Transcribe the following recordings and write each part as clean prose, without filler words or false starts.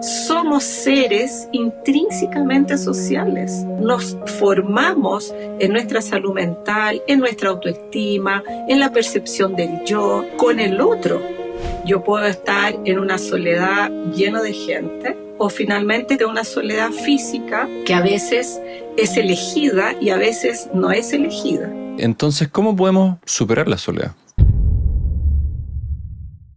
Somos seres intrínsecamente sociales. Nos formamos en nuestra salud mental, en nuestra autoestima, en la percepción del yo, con el otro. Yo puedo estar en una soledad llena de gente o finalmente de una soledad física que a veces es elegida y a veces no es elegida. Entonces, ¿cómo podemos superar la soledad?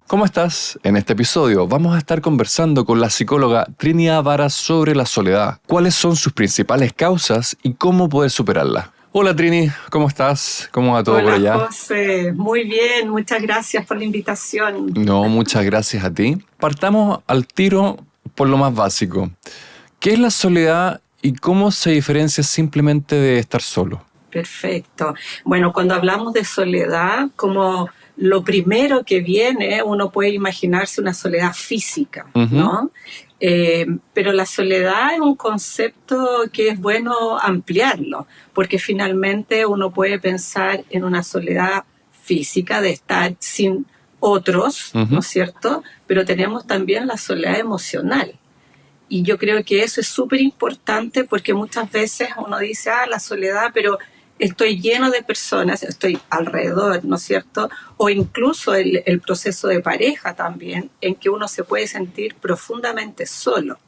¿Cómo estás? En este episodio vamos a estar conversando con la psicóloga Trini Ávara sobre la soledad, cuáles son sus principales causas y cómo poder superarla. Hola Trini, ¿cómo estás? ¿Cómo va todo por allá? Hola José, muy bien, muchas gracias por la invitación. No, muchas gracias a ti. Partamos al tiro por lo más básico. ¿Qué es la soledad y cómo se diferencia simplemente de estar solo? Perfecto. Bueno, cuando hablamos de soledad, como lo primero que viene, uno puede imaginarse una soledad física, ¿no? Pero la soledad es un concepto que es bueno ampliarlo, porque finalmente uno puede pensar en una soledad física de estar sin otros, ¿no es cierto? Pero tenemos también la soledad emocional. Y yo creo que eso es súper importante porque muchas veces uno dice, la soledad, pero estoy lleno de personas, estoy alrededor, ¿no es cierto? O incluso el proceso de pareja también, en que uno se puede sentir profundamente solo.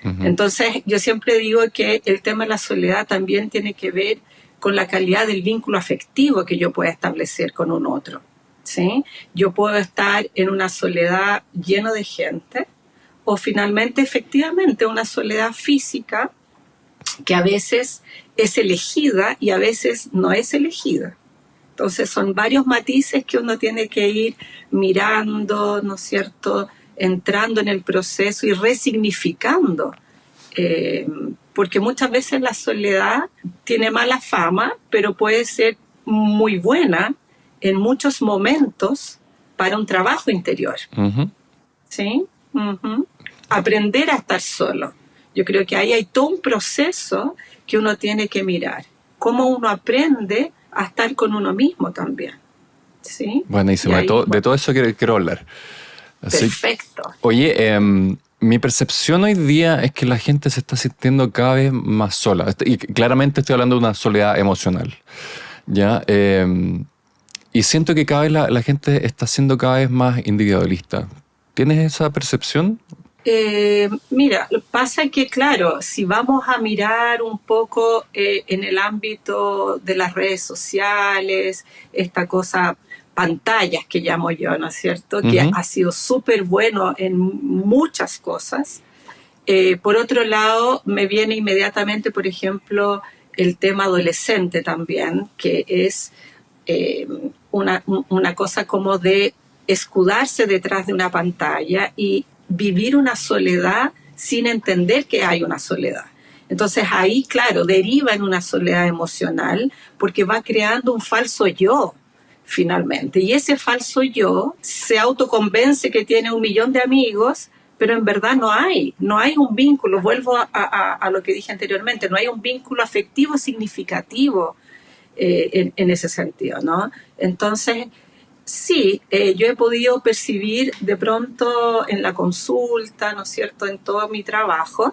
Entonces, yo siempre digo que el tema de la soledad también tiene que ver con la calidad del vínculo afectivo que yo pueda establecer con un otro, ¿sí? Yo puedo estar en una soledad lleno de gente, o finalmente, efectivamente, una soledad física que a veces es elegida y a veces no es elegida. Entonces son varios matices que uno tiene que ir mirando, ¿no es cierto?, entrando en el proceso y resignificando. Porque muchas veces la soledad tiene mala fama, pero puede ser muy buena en muchos momentos para un trabajo interior. ¿Sí? Aprender a estar solo. Yo creo que ahí hay todo un proceso que uno tiene que mirar. Cómo uno aprende a estar con uno mismo también. ¿Sí? Buenísimo, de todo eso quiero hablar. Así, perfecto. Oye, mi percepción hoy día es que la gente se está sintiendo cada vez más sola. Y claramente estoy hablando de una soledad emocional. ¿Ya? Y siento que cada vez la gente está siendo cada vez más individualista. ¿Tienes esa percepción? Mira, pasa que, claro, si vamos a mirar un poco en el ámbito de las redes sociales, esta cosa, pantallas que llamo yo, ¿no es cierto?, que ha sido súper bueno en muchas cosas. Por otro lado, me viene inmediatamente, por ejemplo, el tema adolescente también, que es una cosa como de escudarse detrás de una pantalla y vivir una soledad sin entender que hay una soledad. Entonces ahí, claro, deriva en una soledad emocional porque va creando un falso yo, finalmente. Y ese falso yo se autoconvence que tiene 1 millón de amigos, pero en verdad no hay un vínculo. Vuelvo a lo que dije anteriormente, no hay un vínculo afectivo significativo en ese sentido, ¿no? Entonces, sí, yo he podido percibir de pronto en la consulta, ¿no es cierto?, en todo mi trabajo,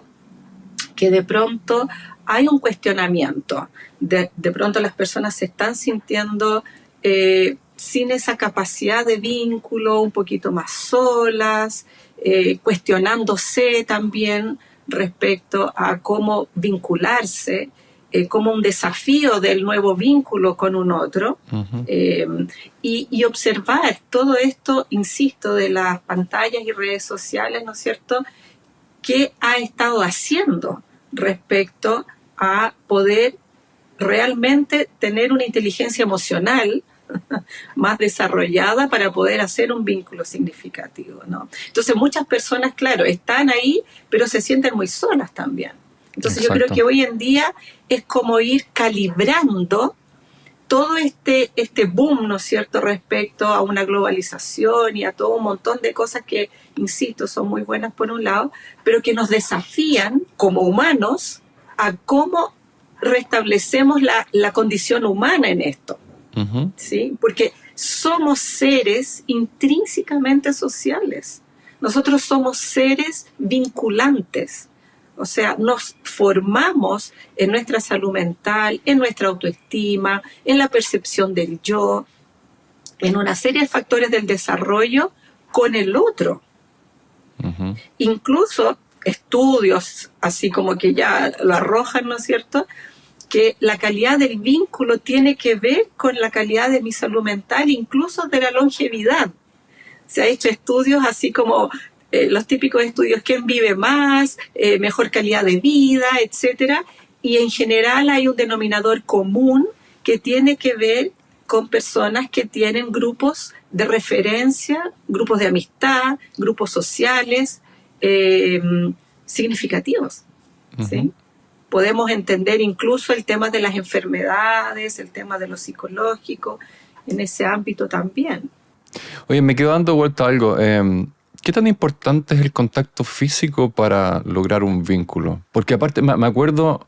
que de pronto hay un cuestionamiento. De pronto las personas se están sintiendo sin esa capacidad de vínculo, un poquito más solas, cuestionándose también respecto a cómo vincularse, como un desafío del nuevo vínculo con un otro, y observar todo esto, insisto, de las pantallas y redes sociales, ¿no es cierto?, qué ha estado haciendo respecto a poder realmente tener una inteligencia emocional más desarrollada para poder hacer un vínculo significativo, ¿no? Entonces muchas personas, claro, están ahí, pero se sienten muy solas también. Entonces Exacto. Yo creo que hoy en día es como ir calibrando todo este boom, ¿no es cierto?, respecto a una globalización y a todo un montón de cosas que, insisto, son muy buenas por un lado, pero que nos desafían como humanos a cómo restablecemos la condición humana en esto. ¿Sí? Porque somos seres intrínsecamente sociales. Nosotros somos seres vinculantes. O sea, nos formamos en nuestra salud mental, en nuestra autoestima, en la percepción del yo, en una serie de factores del desarrollo con el otro. Ujú. Incluso estudios, así como que ya lo arrojan, ¿no es cierto?, que la calidad del vínculo tiene que ver con la calidad de mi salud mental, incluso de la longevidad. Se ha hecho estudios así como los típicos estudios, quién vive más, mejor calidad de vida, etcétera, y en general hay un denominador común que tiene que ver con personas que tienen grupos de referencia, grupos de amistad, grupos sociales significativos, ¿sí? Ujú. Podemos entender incluso el tema de las enfermedades, el tema de lo psicológico, en ese ámbito también. Oye, me quedo dando vuelta a algo. ¿Qué tan importante es el contacto físico para lograr un vínculo? Porque aparte, me acuerdo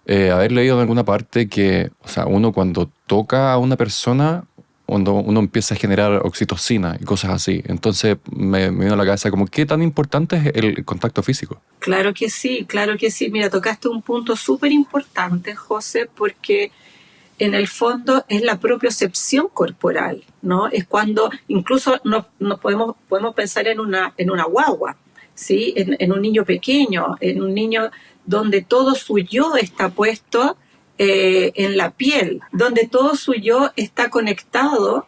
haber leído en alguna parte que, o sea, uno cuando toca a una persona, cuando uno empieza a generar oxitocina y cosas así. Entonces me vino a la cabeza como, ¿qué tan importante es el contacto físico? Claro que sí, claro que sí. Mira, tocaste un punto súper importante, José, porque en el fondo es la propiocepción corporal, ¿no? Es cuando incluso no podemos pensar en una guagua, ¿sí? En un niño pequeño, en un niño donde todo su yo está puesto en la piel, donde todo su yo está conectado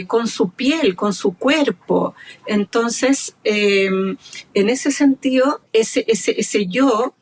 con su piel, con su cuerpo. Entonces, en ese sentido, ese yo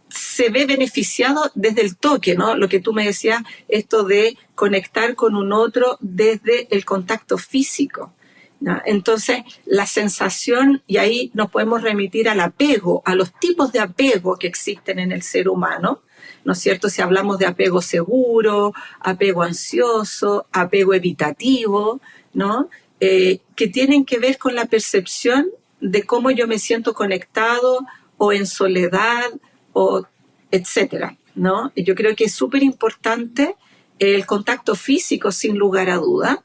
se ve beneficiado desde el toque, ¿no? Lo que tú me decías, esto de conectar con un otro desde el contacto físico, ¿no? Entonces, la sensación, y ahí nos podemos remitir al apego, a los tipos de apego que existen en el ser humano, ¿no es cierto? Si hablamos de apego seguro, apego ansioso, apego evitativo, ¿no? Que tienen que ver con la percepción de cómo yo me siento conectado o en soledad o etcétera, ¿no? Yo creo que es súper importante el contacto físico, sin lugar a duda,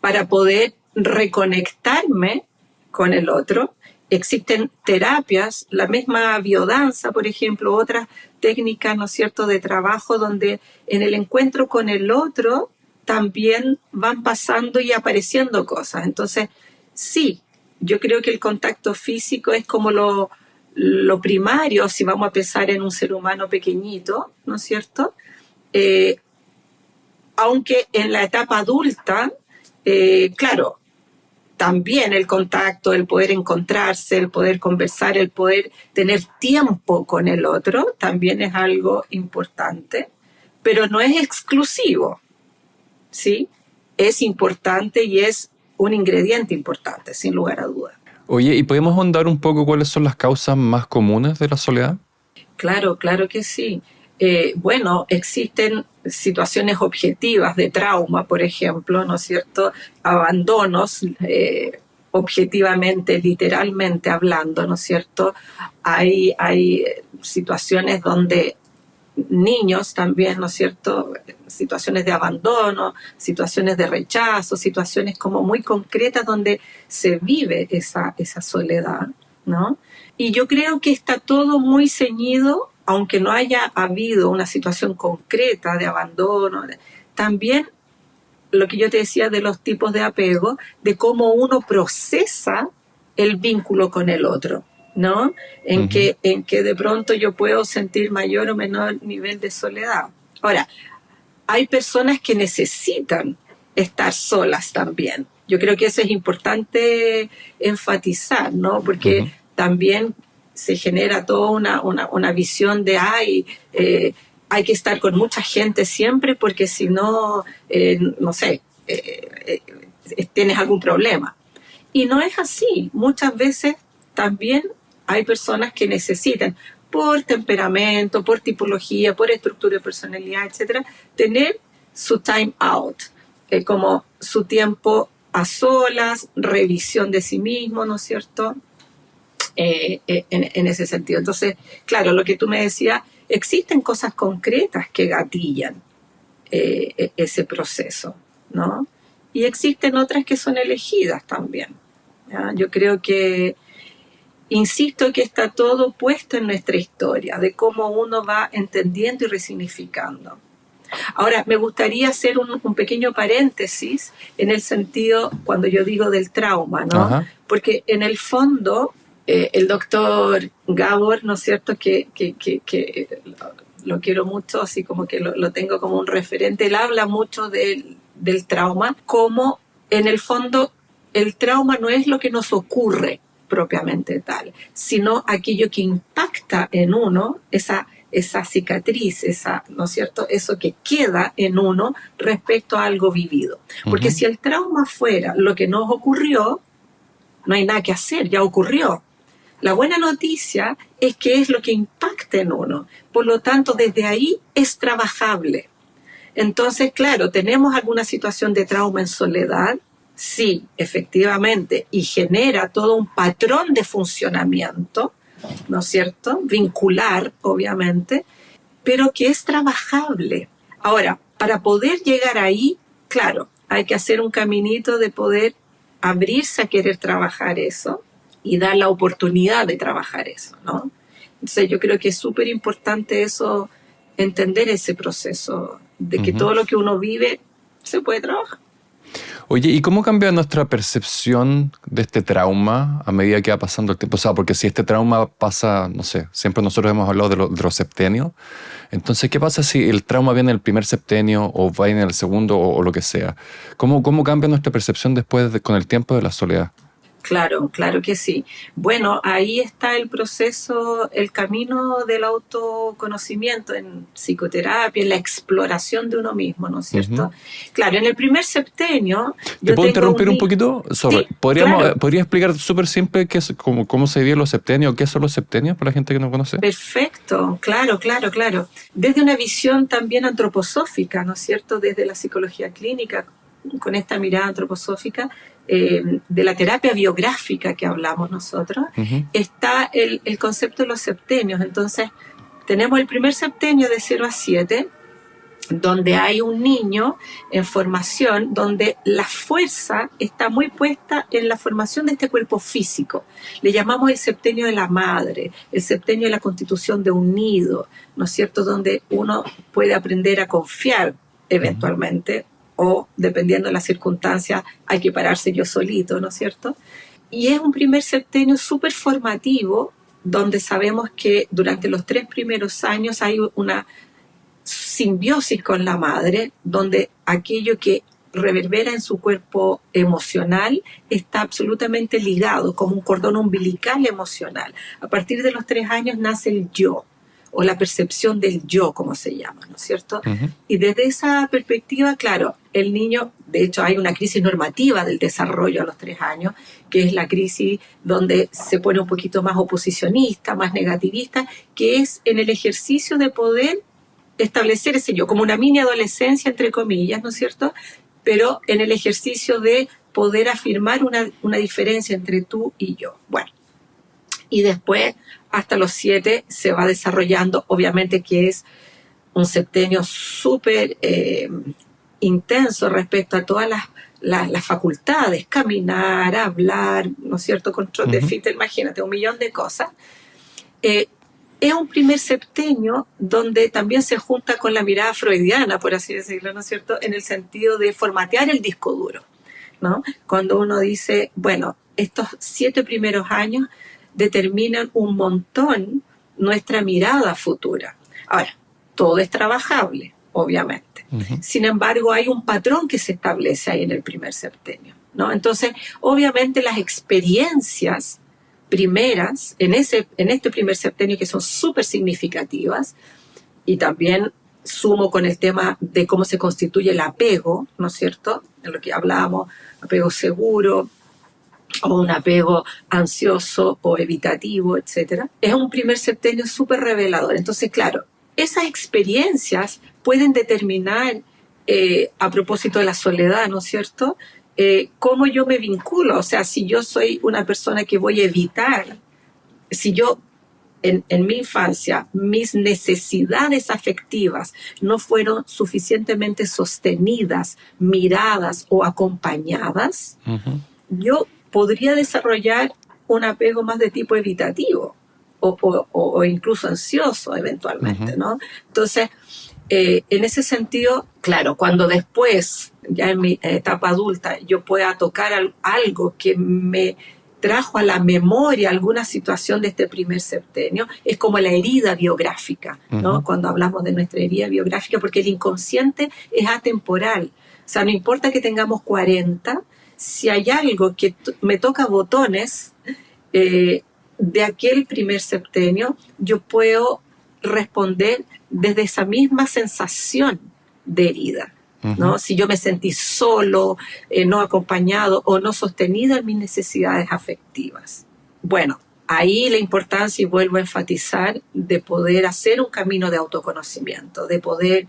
para poder reconectarme con el otro. Existen terapias, la misma biodanza, por ejemplo, otras técnicas, ¿no es cierto?, de trabajo donde en el encuentro con el otro también van pasando y apareciendo cosas. Entonces, sí, yo creo que el contacto físico es como lo primario, si vamos a pensar en un ser humano pequeñito, ¿no es cierto? Eh, Aunque en la etapa adulta, claro, también el contacto, el poder encontrarse, el poder conversar, el poder tener tiempo con el otro, también es algo importante, pero no es exclusivo, ¿sí? Es importante y es un ingrediente importante, sin lugar a dudas. Oye, ¿y podemos ahondar un poco cuáles son las causas más comunes de la soledad? Claro, claro que sí. Bueno, existen situaciones objetivas de trauma, por ejemplo, ¿no es cierto? Abandonos, objetivamente, literalmente hablando, ¿no es cierto? Hay situaciones donde niños también, ¿no es cierto? Situaciones de abandono, situaciones de rechazo, situaciones como muy concretas donde se vive esa soledad, ¿no? Y yo creo que está todo muy ceñido, aunque no haya habido una situación concreta de abandono, también lo que yo te decía de los tipos de apego, de cómo uno procesa el vínculo con el otro, ¿no? Ujú. En que de pronto yo puedo sentir mayor o menor nivel de soledad. Ahora, hay personas que necesitan estar solas también. Yo creo que eso es importante enfatizar, ¿no? Porque Ujú. también se genera toda una visión de, hay que estar con mucha gente siempre porque si no, no sé, tienes algún problema. Y no es así. Muchas veces también hay personas que necesitan, por temperamento, por tipología, por estructura de personalidad, etcétera, tener su time out, como su tiempo a solas, revisión de sí mismo, ¿no es cierto? En ese sentido. Entonces, claro, lo que tú me decías, existen cosas concretas que gatillan ese proceso, ¿no? y existen otras que son elegidas también. ¿Ya? Yo creo que, insisto, que está todo puesto en nuestra historia, de cómo uno va entendiendo y resignificando. Ahora, me gustaría hacer un pequeño paréntesis en el sentido, cuando yo digo del trauma, ¿no? Ajá. Porque en el fondo, el doctor Gabor, ¿no es cierto?, que lo quiero mucho, así como que lo tengo como un referente, él habla mucho del trauma, como en el fondo el trauma no es lo que nos ocurre propiamente tal, sino aquello que impacta en uno, esa cicatriz, ¿no es cierto?, eso que queda en uno respecto a algo vivido. Porque si el trauma fuera lo que nos ocurrió, no hay nada que hacer, ya ocurrió. La buena noticia es que es lo que impacta en uno. Por lo tanto, desde ahí es trabajable. Entonces, claro, tenemos alguna situación de trauma en soledad, sí, efectivamente, y genera todo un patrón de funcionamiento, ¿no es cierto?, vincular, obviamente, pero que es trabajable. Ahora, para poder llegar ahí, claro, hay que hacer un caminito de poder abrirse a querer trabajar eso y dar la oportunidad de trabajar eso, ¿no? Entonces yo creo que es súper importante eso, entender ese proceso de que todo lo que uno vive se puede trabajar. Oye, ¿y cómo cambia nuestra percepción de este trauma a medida que va pasando el tiempo? O sea, porque si este trauma pasa, no sé, siempre nosotros hemos hablado de los septenios. Entonces, ¿qué pasa si el trauma viene en el primer septenio o va en el segundo o lo que sea? ¿Cómo cambia nuestra percepción después con el tiempo de la soledad? Claro, claro que sí. Bueno, ahí está el proceso, el camino del autoconocimiento en psicoterapia, en la exploración de uno mismo, ¿no es cierto? Claro, en el primer septenio ¿Te yo puedo tengo interrumpir un poquito? Sí, claro. ¿Podría explicar súper simple cómo se dividen los septenios? ¿Qué son los septenios para la gente que no conoce? Perfecto, claro, claro, claro. Desde una visión también antroposófica, ¿no es cierto? Desde la psicología clínica, con esta mirada antroposófica, de la terapia biográfica que hablamos nosotros, está el concepto de los septenios. Entonces, tenemos el primer septenio de 0 a 7, donde hay un niño en formación, donde la fuerza está muy puesta en la formación de este cuerpo físico. Le llamamos el septenio de la madre, el septenio de la constitución de un nido, ¿no es cierto?, donde uno puede aprender a confiar eventualmente, o dependiendo de las circunstancias hay que pararse yo solito, ¿no es cierto? Y es un primer septenio súper formativo, donde sabemos que durante los 3 primeros años hay una simbiosis con la madre, donde aquello que reverbera en su cuerpo emocional está absolutamente ligado, como un cordón umbilical emocional. A partir de los 3 años nace el yo, o la percepción del yo, como se llama, ¿no es cierto? Y desde esa perspectiva, claro, el niño, de hecho hay una crisis normativa del desarrollo a los 3 años, que es la crisis donde se pone un poquito más oposicionista, más negativista, que es en el ejercicio de poder establecer ese yo, como una mini adolescencia, entre comillas, ¿no es cierto? Pero en el ejercicio de poder afirmar una diferencia entre tú y yo. Bueno, y después, hasta los 7, se va desarrollando, obviamente que es un septenio súper intenso respecto a todas las facultades, caminar, hablar, ¿no es cierto?, control de fita, imagínate, 1.000.000 de cosas. Es un primer septenio donde también se junta con la mirada freudiana, por así decirlo, ¿no es cierto?, en el sentido de formatear el disco duro, ¿no? Cuando uno dice, bueno, estos 7 primeros años determinan un montón nuestra mirada futura. Ahora, todo es trabajable, obviamente. Sin embargo, hay un patrón que se establece ahí en el primer septenio, ¿no? Entonces, obviamente las experiencias primeras en este primer septenio, que son súper significativas, y también sumo con el tema de cómo se constituye el apego, ¿no es cierto?, en lo que hablábamos, apego seguro o un apego ansioso o evitativo, etc. Es un primer septenio súper revelador. Entonces, claro, esas experiencias pueden determinar, a propósito de la soledad, ¿no es cierto?, cómo yo me vinculo. O sea, si yo soy una persona que voy a evitar, si yo en mi infancia mis necesidades afectivas no fueron suficientemente sostenidas, miradas o acompañadas, yo podría desarrollar un apego más de tipo evitativo o incluso ansioso eventualmente, ¿no? Entonces, en ese sentido, claro, cuando después, ya en mi etapa adulta, yo pueda tocar algo que me trajo a la memoria alguna situación de este primer septenio, es como la herida biográfica, ¿no? Cuando hablamos de nuestra herida biográfica, porque el inconsciente es atemporal. O sea, no importa que tengamos 40, si hay algo que me toca botones de aquel primer septenio, yo puedo responder desde esa misma sensación de herida, ¿no? Si yo me sentí solo, no acompañado o no sostenido en mis necesidades afectivas. Bueno, ahí la importancia, y vuelvo a enfatizar, de poder hacer un camino de autoconocimiento, de poder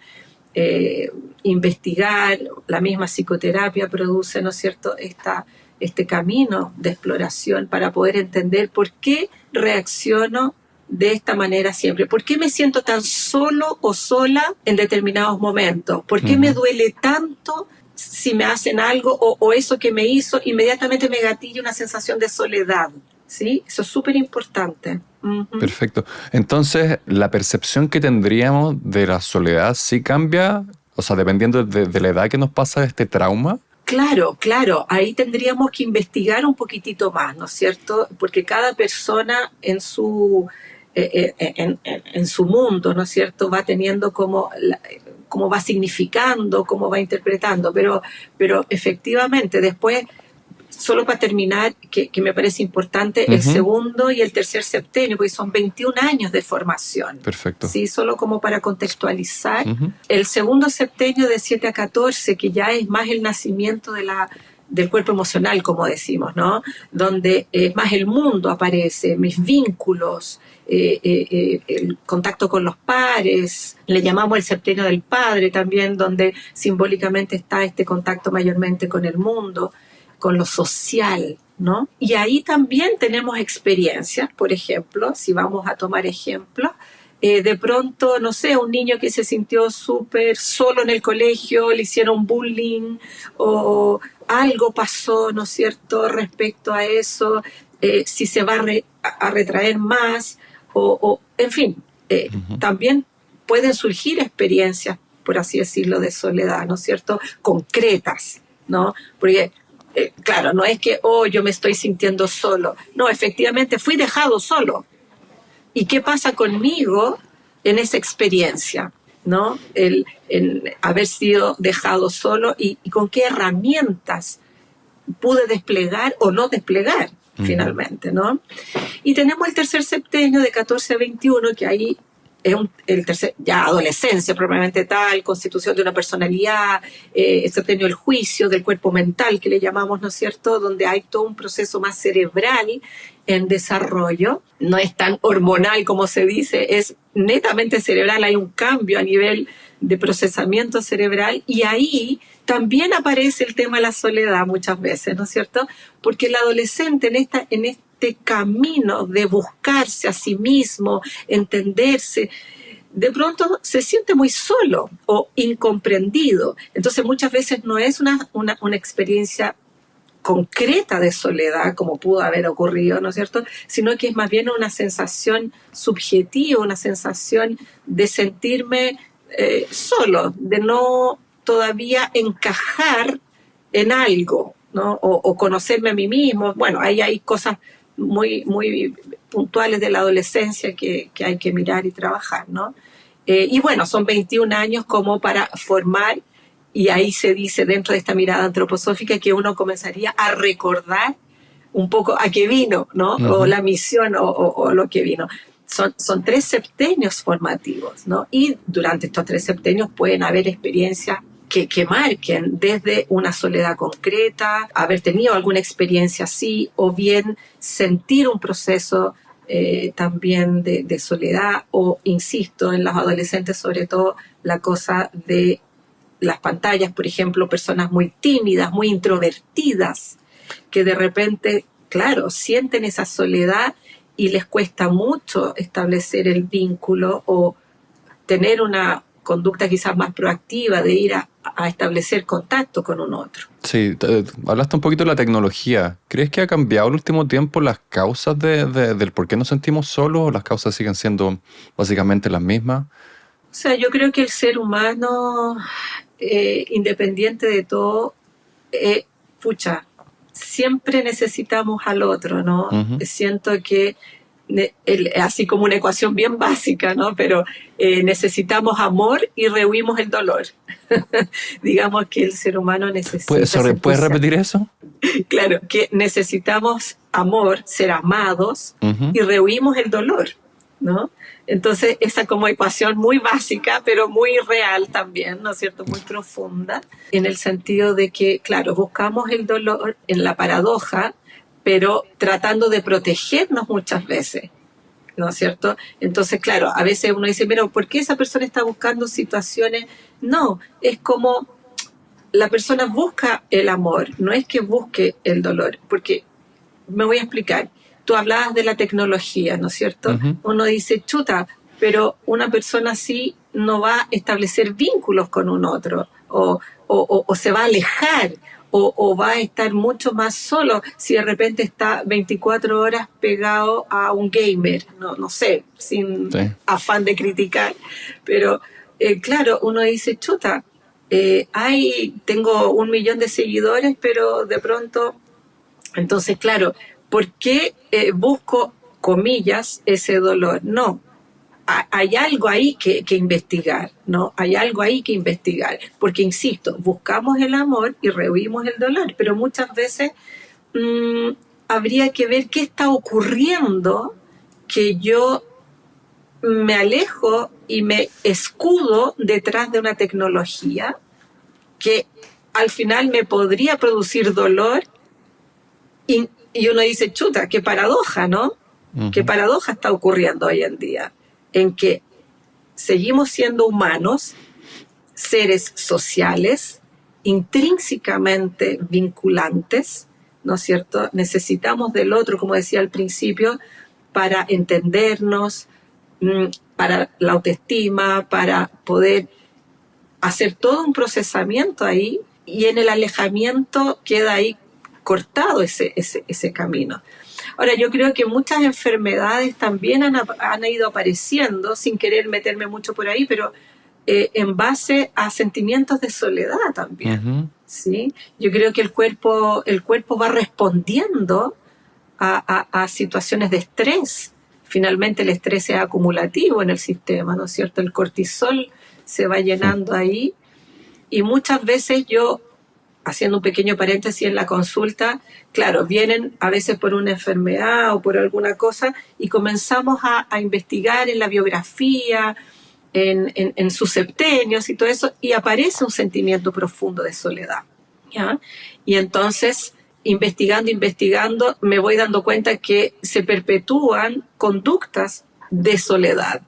investigar. La misma psicoterapia produce, ¿no es cierto?, este camino de exploración para poder entender por qué reacciono de esta manera siempre. ¿Por qué me siento tan solo o sola en determinados momentos? ¿Por qué me duele tanto si me hacen algo o eso que me hizo inmediatamente me gatilla una sensación de soledad? ¿Sí? Eso es súper importante. Perfecto. Entonces, la percepción que tendríamos de la soledad sí cambia, o sea, dependiendo de la edad que nos pasa este trauma. Claro, claro, ahí tendríamos que investigar un poquitito más, ¿no es cierto? Porque cada persona en su mundo, ¿no es cierto?, va teniendo cómo va significando, cómo va interpretando, pero efectivamente después, solo para terminar, que me parece importante, el segundo y el tercer septenio, porque son 21 años de formación. Perfecto. Sí, solo como para contextualizar. El segundo septenio de 7 a 14, que ya es más el nacimiento del cuerpo emocional, como decimos, ¿no? Donde más el mundo aparece, mis vínculos, el contacto con los pares, le llamamos el septenio del padre también, donde simbólicamente está este contacto mayormente con el mundo, con lo social, ¿no? Y ahí también tenemos experiencias, por ejemplo, si vamos a tomar ejemplos, de pronto, no sé, un niño que se sintió súper solo en el colegio, le hicieron bullying o algo pasó, ¿no es cierto?, respecto a eso, si se va a retraer más o en fin, también pueden surgir experiencias, por así decirlo, de soledad, ¿no es cierto?, concretas, ¿no? Porque claro, no es que, yo me estoy sintiendo solo. No, efectivamente, fui dejado solo. ¿Y qué pasa conmigo en esa experiencia? ¿No? El haber sido dejado solo y con qué herramientas pude desplegar o no desplegar finalmente, ¿no? Y tenemos el tercer septenio de 14 a 21, que ahí es el tercer, ya adolescencia propiamente tal, constitución de una personalidad, el septenio del juicio, del cuerpo mental, que le llamamos, ¿no es cierto?, donde hay todo un proceso más cerebral en desarrollo, no es tan hormonal como se dice, es netamente cerebral, hay un cambio a nivel de procesamiento cerebral, y ahí también aparece el tema de la soledad muchas veces, ¿no es cierto?, porque el adolescente en este camino de buscarse a sí mismo, entenderse, de pronto se siente muy solo o incomprendido. Entonces muchas veces no es una experiencia concreta de soledad, como pudo haber ocurrido, ¿no es cierto?, sino que es más bien una sensación subjetiva, una sensación de sentirme solo, de no todavía encajar en algo, ¿no?, o conocerme a mí mismo. Bueno, ahí hay cosas muy, muy puntuales de la adolescencia que hay que mirar y trabajar, ¿no? Y bueno, son 21 años como para formar, y ahí se dice dentro de esta mirada antroposófica que uno comenzaría a recordar un poco a qué vino, ¿no? O la misión o lo que vino. Son 3 septenios formativos, ¿no? Y durante estos 3 septenios pueden haber experiencias que marquen desde una soledad concreta, haber tenido alguna experiencia así, o bien sentir un proceso también de soledad, o, insisto, en los adolescentes sobre todo, la cosa de las pantallas, por ejemplo, personas muy tímidas, muy introvertidas, que de repente, claro, sienten esa soledad y les cuesta mucho establecer el vínculo o tener una conducta quizás más proactiva de ir a establecer contacto con un otro. Sí, hablaste un poquito de la tecnología. ¿Crees que ha cambiado en el último tiempo las causas del por qué nos sentimos solos o las causas siguen siendo básicamente las mismas? O sea, yo creo que el ser humano, independiente de todo, pucha, siempre necesitamos al otro, ¿no? Ujú. Siento que, así como una ecuación bien básica, ¿no? Pero necesitamos amor y rehuimos el dolor. Digamos que el ser humano necesita ¿Puedes sentirse, repetir eso? claro, que necesitamos amor, ser amados Ujú. y rehuimos el dolor, ¿no? Entonces, esa como ecuación muy básica, pero muy real también, ¿no es cierto? Muy profunda, en el sentido de que, claro, buscamos el dolor en la paradoja, pero tratando de protegernos muchas veces, ¿no es cierto? Entonces, claro, a veces uno dice, pero ¿por qué esa persona está buscando situaciones? No, es como la persona busca el amor, no es que busque el dolor, porque me voy a explicar. Tú hablabas de la tecnología, ¿no es cierto? Ujú. Uno dice, chuta, pero una persona así no va a establecer vínculos con un otro, o se va a alejar, o va a estar mucho más solo si de repente está 24 horas pegado a un gamer, no sé, sin Sí. afán de criticar, pero claro, uno dice, chuta, tengo 1 millón de seguidores, pero de pronto entonces, claro, ¿por qué busco, comillas, ese dolor? No, hay algo ahí que investigar, ¿no? Hay algo ahí que investigar, porque, insisto, buscamos el amor y rehuimos el dolor, pero muchas veces mmm, habría que ver qué está ocurriendo que yo me alejo y me escudo detrás de una tecnología que al final me podría producir dolor. Y uno dice, chuta, qué paradoja, ¿no? Qué Ujú. paradoja está ocurriendo hoy en día, en que seguimos siendo humanos, seres sociales, intrínsecamente vinculantes, ¿no es cierto? Necesitamos del otro, como decía al principio, para entendernos, para la autoestima, para poder hacer todo un procesamiento ahí, y en el alejamiento queda ahí cortado ese camino. Ahora, yo creo que muchas enfermedades también han ido apareciendo, sin querer meterme mucho por ahí, pero en base a sentimientos de soledad también. Ujú. ¿Sí? Yo creo que el cuerpo va respondiendo a situaciones de estrés. Finalmente el estrés es acumulativo en el sistema, ¿no es cierto? El cortisol se va llenando ahí, y muchas veces yo, haciendo un pequeño paréntesis en la consulta, claro, vienen a veces por una enfermedad o por alguna cosa y comenzamos a investigar en la biografía, en sus septenios y todo eso, y aparece un sentimiento profundo de soledad, ¿ya? Y entonces, investigando, me voy dando cuenta que se perpetúan conductas de soledad,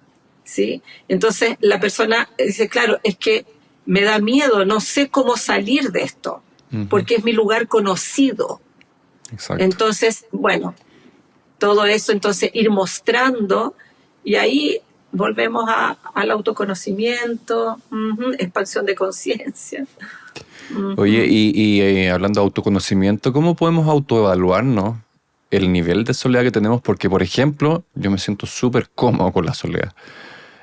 ¿sí? Entonces, la persona dice, claro, es que me da miedo, no sé cómo salir de esto, Ujú. porque es mi lugar conocido. Exacto. Entonces, bueno, todo eso, entonces ir mostrando, y ahí volvemos al autoconocimiento, expansión de conciencia. Oye, y hablando de autoconocimiento, ¿cómo podemos autoevaluarnos el nivel de soledad que tenemos? Porque, por ejemplo, yo me siento súper cómodo con la soledad.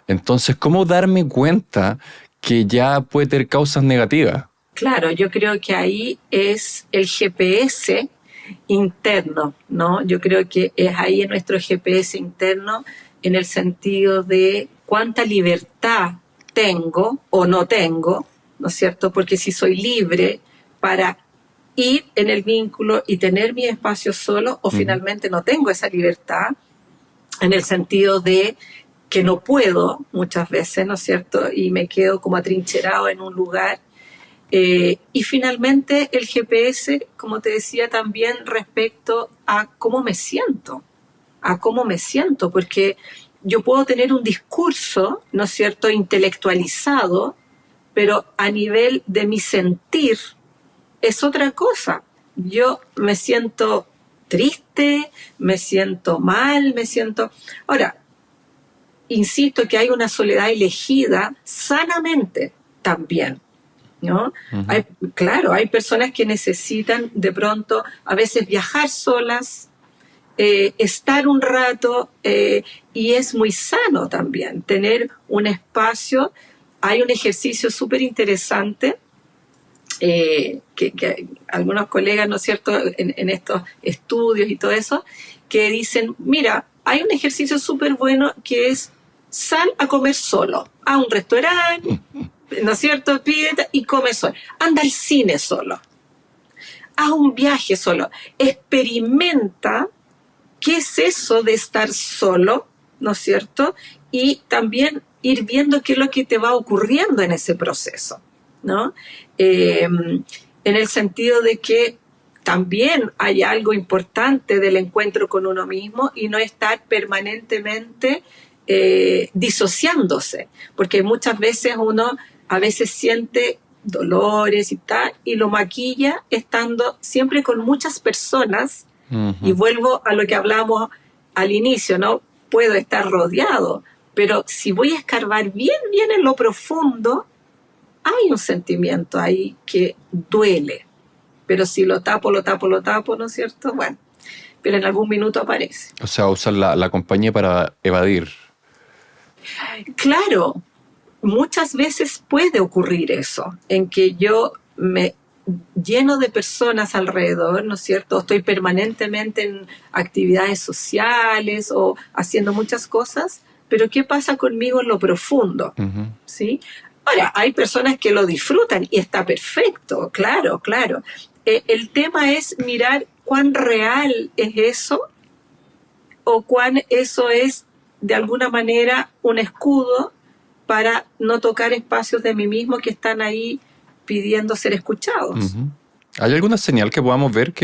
Entonces, ¿cómo darme cuenta que ya puede tener causas negativas? Claro, yo creo que ahí es el GPS interno, ¿no? Yo creo que es ahí en nuestro GPS interno, en el sentido de cuánta libertad tengo o no tengo, ¿no es cierto? Porque si soy libre para ir en el vínculo y tener mi espacio solo, o Ujú. finalmente no tengo esa libertad, en el sentido de que no puedo muchas veces, ¿no es cierto? Y me quedo como atrincherado en un lugar. Y finalmente el GPS, como te decía, también respecto a cómo me siento, porque yo puedo tener un discurso, ¿no es cierto?, intelectualizado, pero a nivel de mi sentir es otra cosa. Yo me siento triste, me siento mal, Ahora, insisto que hay una soledad elegida sanamente también, ¿no? Claro, hay personas que necesitan de pronto a veces viajar solas, estar un rato, y es muy sano también tener un espacio. Hay un ejercicio súper interesante que algunos colegas, ¿no es cierto?, en estos estudios y todo eso, que dicen, mira, hay un ejercicio súper bueno que es sal a comer solo, a un restaurante, ¿no es cierto?, pídete y come solo, anda al cine solo, haz un viaje solo, experimenta qué es eso de estar solo, ¿no es cierto?, y también ir viendo qué es lo que te va ocurriendo en ese proceso, ¿no? En el sentido de que también hay algo importante del encuentro con uno mismo y no estar permanentemente disociándose, porque muchas veces uno a veces siente dolores y tal, y lo maquilla estando siempre con muchas personas. Y vuelvo a lo que hablamos al inicio, ¿no? Puedo estar rodeado, pero si voy a escarbar bien, bien en lo profundo, hay un sentimiento ahí que duele. Pero si lo tapo, ¿no es cierto? Bueno, pero en algún minuto aparece. O sea, usar la compañía para evadir. Claro, muchas veces puede ocurrir eso, en que yo me lleno de personas alrededor, ¿no es cierto? Estoy permanentemente en actividades sociales o haciendo muchas cosas, pero ¿qué pasa conmigo en lo profundo? ¿Sí? Ahora, hay personas que lo disfrutan y está perfecto, claro, claro. El tema es mirar cuán real es eso o cuán eso es de alguna manera un escudo para no tocar espacios de mí mismo que están ahí pidiendo ser escuchados. ¿Hay alguna señal que podamos ver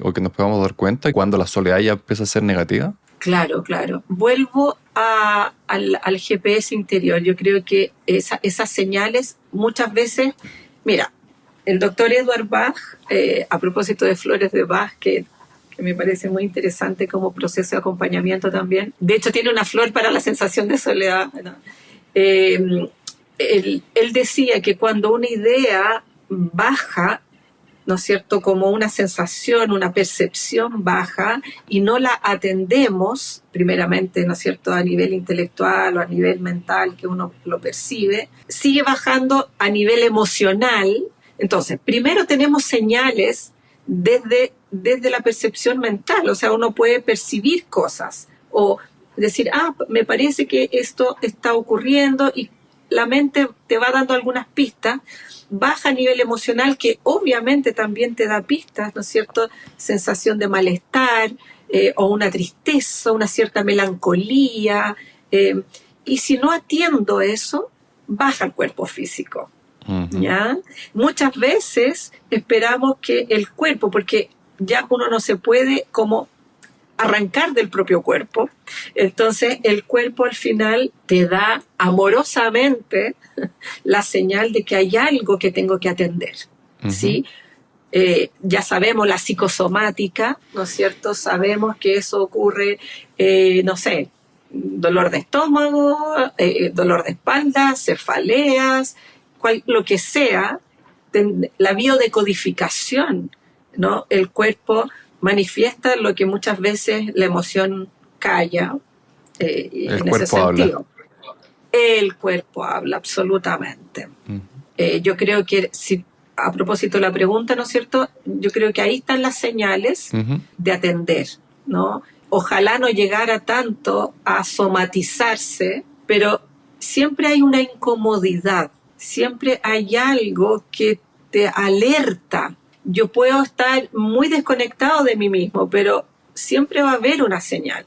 o que nos podamos dar cuenta cuando la soledad ya empieza a ser negativa? Claro, claro. Vuelvo al GPS interior. Yo creo que esas señales muchas veces... Mira, el doctor Edward Bach, a propósito de flores de Bach, que me parece muy interesante como proceso de acompañamiento también. De hecho, tiene una flor para la sensación de soledad, ¿no? Él decía que cuando una idea baja, ¿no es cierto?, como una sensación, una percepción baja y no la atendemos, primeramente, ¿no es cierto?, a nivel intelectual o a nivel mental que uno lo percibe, sigue bajando a nivel emocional. Entonces, primero tenemos señales desde la percepción mental, o sea, uno puede percibir cosas o decir, me parece que esto está ocurriendo y la mente te va dando algunas pistas. Baja a nivel emocional, que obviamente también te da pistas, ¿no es cierto? Sensación de malestar, o una tristeza, una cierta melancolía. Y si no atiendo eso, baja el cuerpo físico. ¿Ya? Muchas veces esperamos que el cuerpo, porque ya uno no se puede como arrancar del propio cuerpo, entonces el cuerpo al final te da amorosamente la señal de que hay algo que tengo que atender, ¿sí? Ya sabemos la psicosomática, ¿no es cierto? Sabemos que eso ocurre, no sé, dolor de estómago, dolor de espalda, cefaleas, lo que sea, la biodecodificación, ¿no? El cuerpo manifiesta lo que muchas veces la emoción calla, en ese sentido. El cuerpo habla, absolutamente. Yo creo que, a propósito de la pregunta, ¿no es cierto?, yo creo que ahí están las señales de atender, ¿no? Ojalá no llegara tanto a somatizarse, pero siempre hay una incomodidad, siempre hay algo que te alerta. Yo puedo estar muy desconectado de mí mismo, pero siempre va a haber una señal,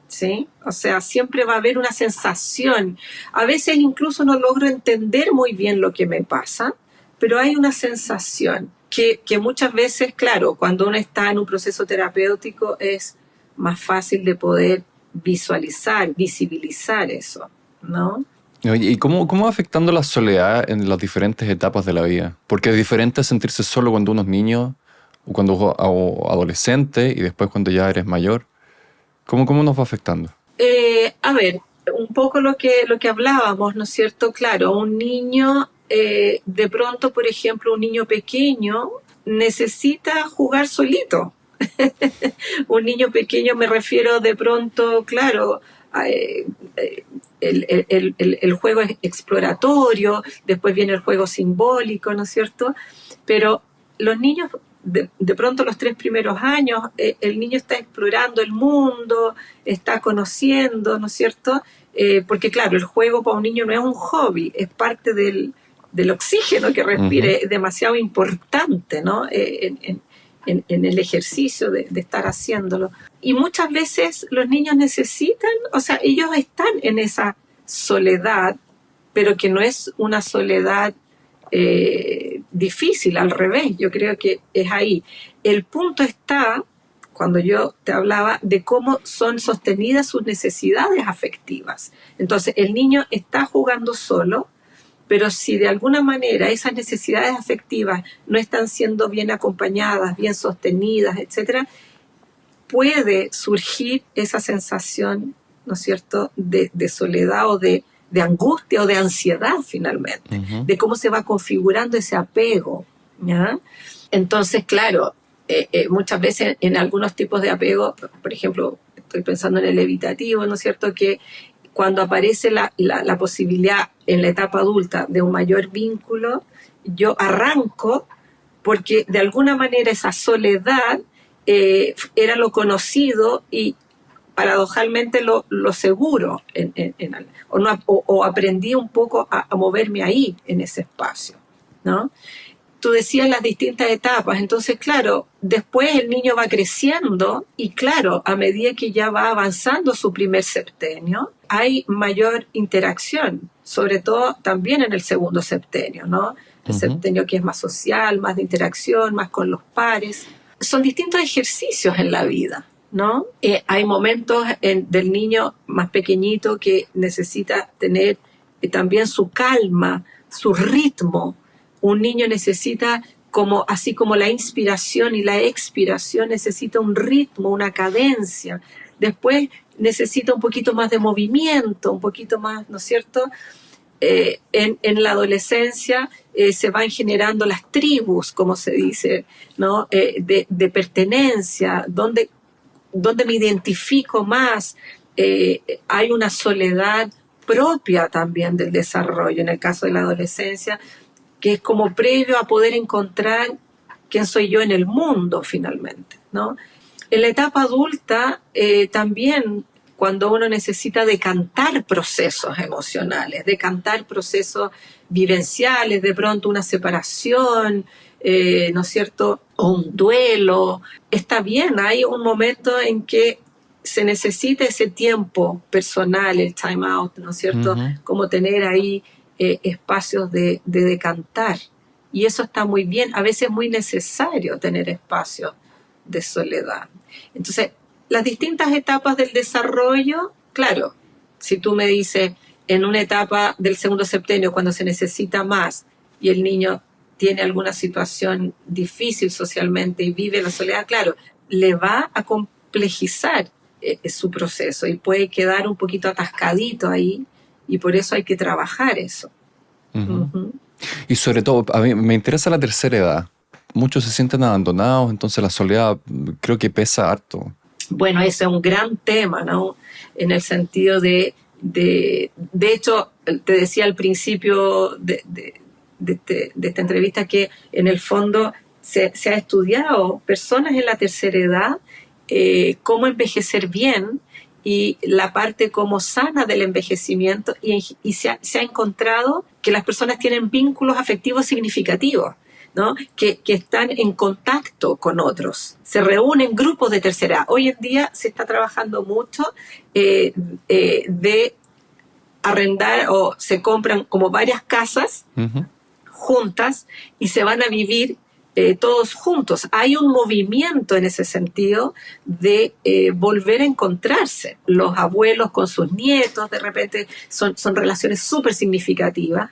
¿sí? O sea, siempre va a haber una sensación. A veces incluso no logro entender muy bien lo que me pasa, pero hay una sensación que muchas veces, claro, cuando uno está en un proceso terapéutico es más fácil de poder visualizar, visibilizar eso, ¿no? Oye, ¿y cómo va afectando la soledad en las diferentes etapas de la vida? Porque es diferente sentirse solo cuando uno es niño cuando adolescente y después cuando ya eres mayor? ¿Cómo nos va afectando? A ver, un poco lo que hablábamos, ¿no es cierto? Claro, un niño, de pronto, por ejemplo, un niño pequeño necesita jugar solito. Un niño pequeño me refiero de pronto, claro, el juego es exploratorio, después viene el juego simbólico, ¿no es cierto? Pero los niños, de pronto los 3 primeros años, el niño está explorando el mundo, está conociendo, ¿no es cierto? Porque claro, el juego para un niño no es un hobby, es parte del oxígeno que respira, es demasiado importante, ¿no? En el ejercicio de estar haciéndolo. Y muchas veces los niños necesitan, o sea, ellos están en esa soledad, pero que no es una soledad difícil, al revés, yo creo que es ahí. El punto está, cuando yo te hablaba, de cómo son sostenidas sus necesidades afectivas. Entonces, el niño está jugando solo, pero si de alguna manera esas necesidades afectivas no están siendo bien acompañadas, bien sostenidas, etcétera, puede surgir esa sensación, ¿no es cierto?, de soledad o de angustia o de ansiedad finalmente, de cómo se va configurando ese apego, ¿ya? Entonces, claro, muchas veces en algunos tipos de apego, por ejemplo, estoy pensando en el evitativo, ¿no es cierto?, que cuando aparece la posibilidad en la etapa adulta de un mayor vínculo, yo arranco porque de alguna manera esa soledad era lo conocido y paradojalmente lo seguro, o aprendí un poco a moverme ahí, en ese espacio, ¿no? Tú decías las distintas etapas, entonces claro, después el niño va creciendo y claro, a medida que ya va avanzando su primer septenio, hay mayor interacción, sobre todo también en el segundo septenio, ¿no? El septenio que es más social, más de interacción, más con los pares. Son distintos ejercicios en la vida, ¿no? Hay momentos del niño más pequeñito que necesita tener también su calma, su ritmo. Un niño necesita, así como la inspiración y la expiración, necesita un ritmo, una cadencia. Después necesita un poquito más de movimiento, un poquito más, ¿no es cierto? En la adolescencia se van generando las tribus, como se dice, ¿no? De pertenencia, donde me identifico más. Hay una soledad propia también del desarrollo, en el caso de la adolescencia, que es como previo a poder encontrar quién soy yo en el mundo finalmente, ¿no? En la etapa adulta también, cuando uno necesita decantar procesos emocionales, decantar procesos vivenciales, de pronto una separación, ¿no es cierto?, o un duelo, está bien, hay un momento en que se necesita ese tiempo personal, el time out, ¿no es cierto?, como tener ahí espacios de decantar. Y eso está muy bien, a veces es muy necesario tener espacios de soledad. Entonces, las distintas etapas del desarrollo, claro, si tú me dices, en una etapa del segundo septenio, cuando se necesita más y el niño tiene alguna situación difícil socialmente y vive la soledad, claro, le va a complejizar su proceso y puede quedar un poquito atascadito ahí, y por eso hay que trabajar eso. Y sobre todo, a mí me interesa la tercera edad. Muchos se sienten abandonados, entonces la soledad creo que pesa harto. Bueno, ese es un gran tema, ¿no? En el sentido de hecho, te decía al principio de esta entrevista que en el fondo se ha estudiado personas en la tercera edad, cómo envejecer bien y la parte como sana del envejecimiento, y se ha encontrado que las personas tienen vínculos afectivos significativos, ¿no? Que están en contacto con otros, se reúnen grupos de tercera edad. Hoy en día se está trabajando mucho de arrendar, o se compran como varias casas juntas y se van a vivir todos juntos. Hay un movimiento en ese sentido de volver a encontrarse. Los abuelos con sus nietos, de repente, son relaciones súper significativas,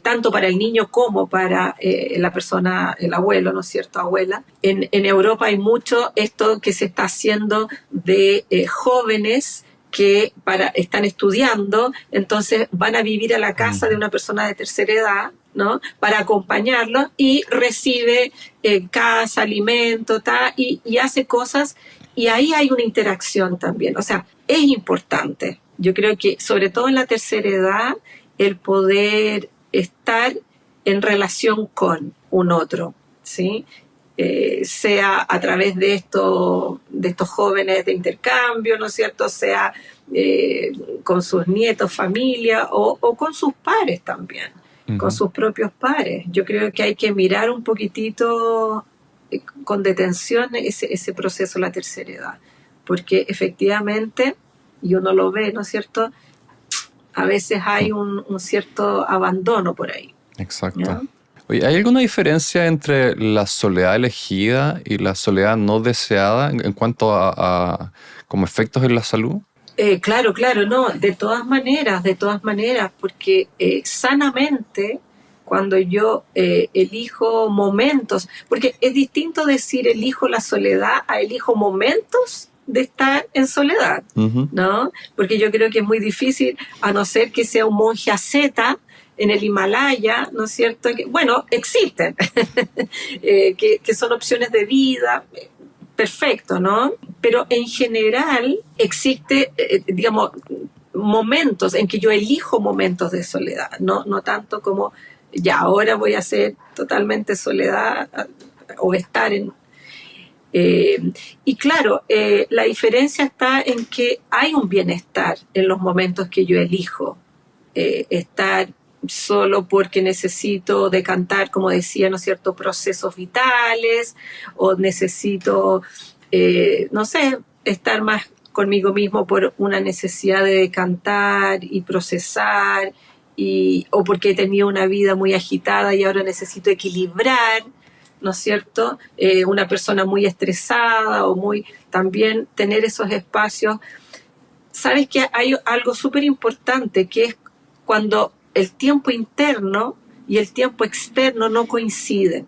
tanto para el niño como para la persona, el abuelo, ¿no es cierto?, abuela. En Europa hay mucho esto que se está haciendo de jóvenes que están estudiando, entonces van a vivir a la casa de una persona de tercera edad, ¿no?, para acompañarlos, y recibe casa, alimento, y hace cosas, y ahí hay una interacción también. O sea, es importante. Yo creo que, sobre todo en la tercera edad, el poder estar en relación con un otro, ¿sí? Sea a través de estos jóvenes de intercambio, ¿no es cierto?, sea con sus nietos, familia, o con sus pares también, con sus propios pares. Yo creo que hay que mirar un poquitito con detención ese proceso de la tercera edad, porque efectivamente, y uno lo ve, ¿no es cierto?, a veces hay un cierto abandono por ahí. Exacto. ¿Ya? Oye, ¿hay alguna diferencia entre la soledad elegida y la soledad no deseada en cuanto a como efectos en la salud? Claro, no, de todas maneras, porque sanamente, cuando yo elijo momentos, porque es distinto decir elijo la soledad a elijo momentos de estar en soledad, ¿no? Porque yo creo que es muy difícil, a no ser que sea un monje asceta en el Himalaya, ¿no es cierto? Bueno, existen, que son opciones de vida, perfecto, ¿no? Pero en general existe, digamos, momentos en que yo elijo momentos de soledad, no tanto como ya ahora voy a ser totalmente soledad o estar en... y claro, la diferencia está en que hay un bienestar en los momentos que yo elijo estar solo porque necesito decantar, como decía, ¿no es cierto?, procesos vitales, o necesito, no sé, estar más conmigo mismo por una necesidad de decantar y procesar, o porque he tenido una vida muy agitada y ahora necesito equilibrar, ¿no es cierto?, una persona muy estresada, o también tener esos espacios. Sabes que hay algo súper importante, que es cuando el tiempo interno y el tiempo externo no coinciden.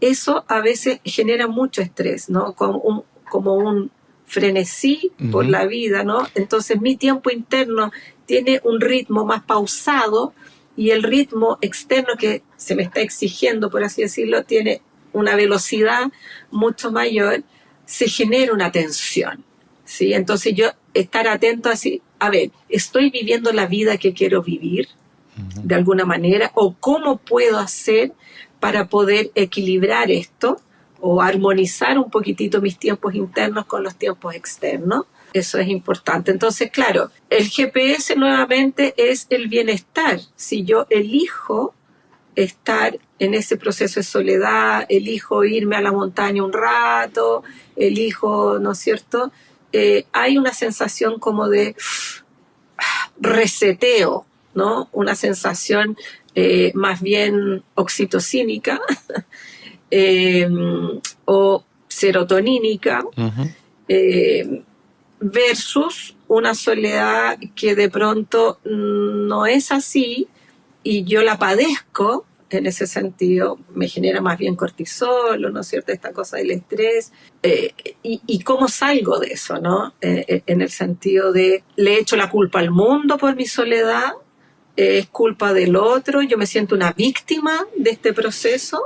Eso a veces genera mucho estrés, ¿no? Como un frenesí por la vida, ¿no? Entonces mi tiempo interno tiene un ritmo más pausado, y el ritmo externo que se me está exigiendo, por así decirlo, tiene una velocidad mucho mayor. Se genera una tensión, ¿sí? Entonces yo estar atento así, a ver, ¿estoy viviendo la vida que quiero vivir de alguna manera? ¿O cómo puedo hacer para poder equilibrar esto o armonizar un poquitito mis tiempos internos con los tiempos externos? Eso es importante. Entonces, claro, el GPS nuevamente es el bienestar. Si yo elijo estar en ese proceso de soledad, elijo irme a la montaña un rato, elijo, ¿no es cierto?, hay una sensación como de reseteo, ¿no? Una sensación más bien oxitocínica o serotonínica, versus una soledad que de pronto no es así, y yo la padezco. En ese sentido me genera más bien cortisol, ¿no es cierto?, esta cosa del estrés, y cómo salgo de eso, ¿no? En el sentido de, le echo la culpa al mundo por mi soledad, es culpa del otro, yo me siento una víctima de este proceso,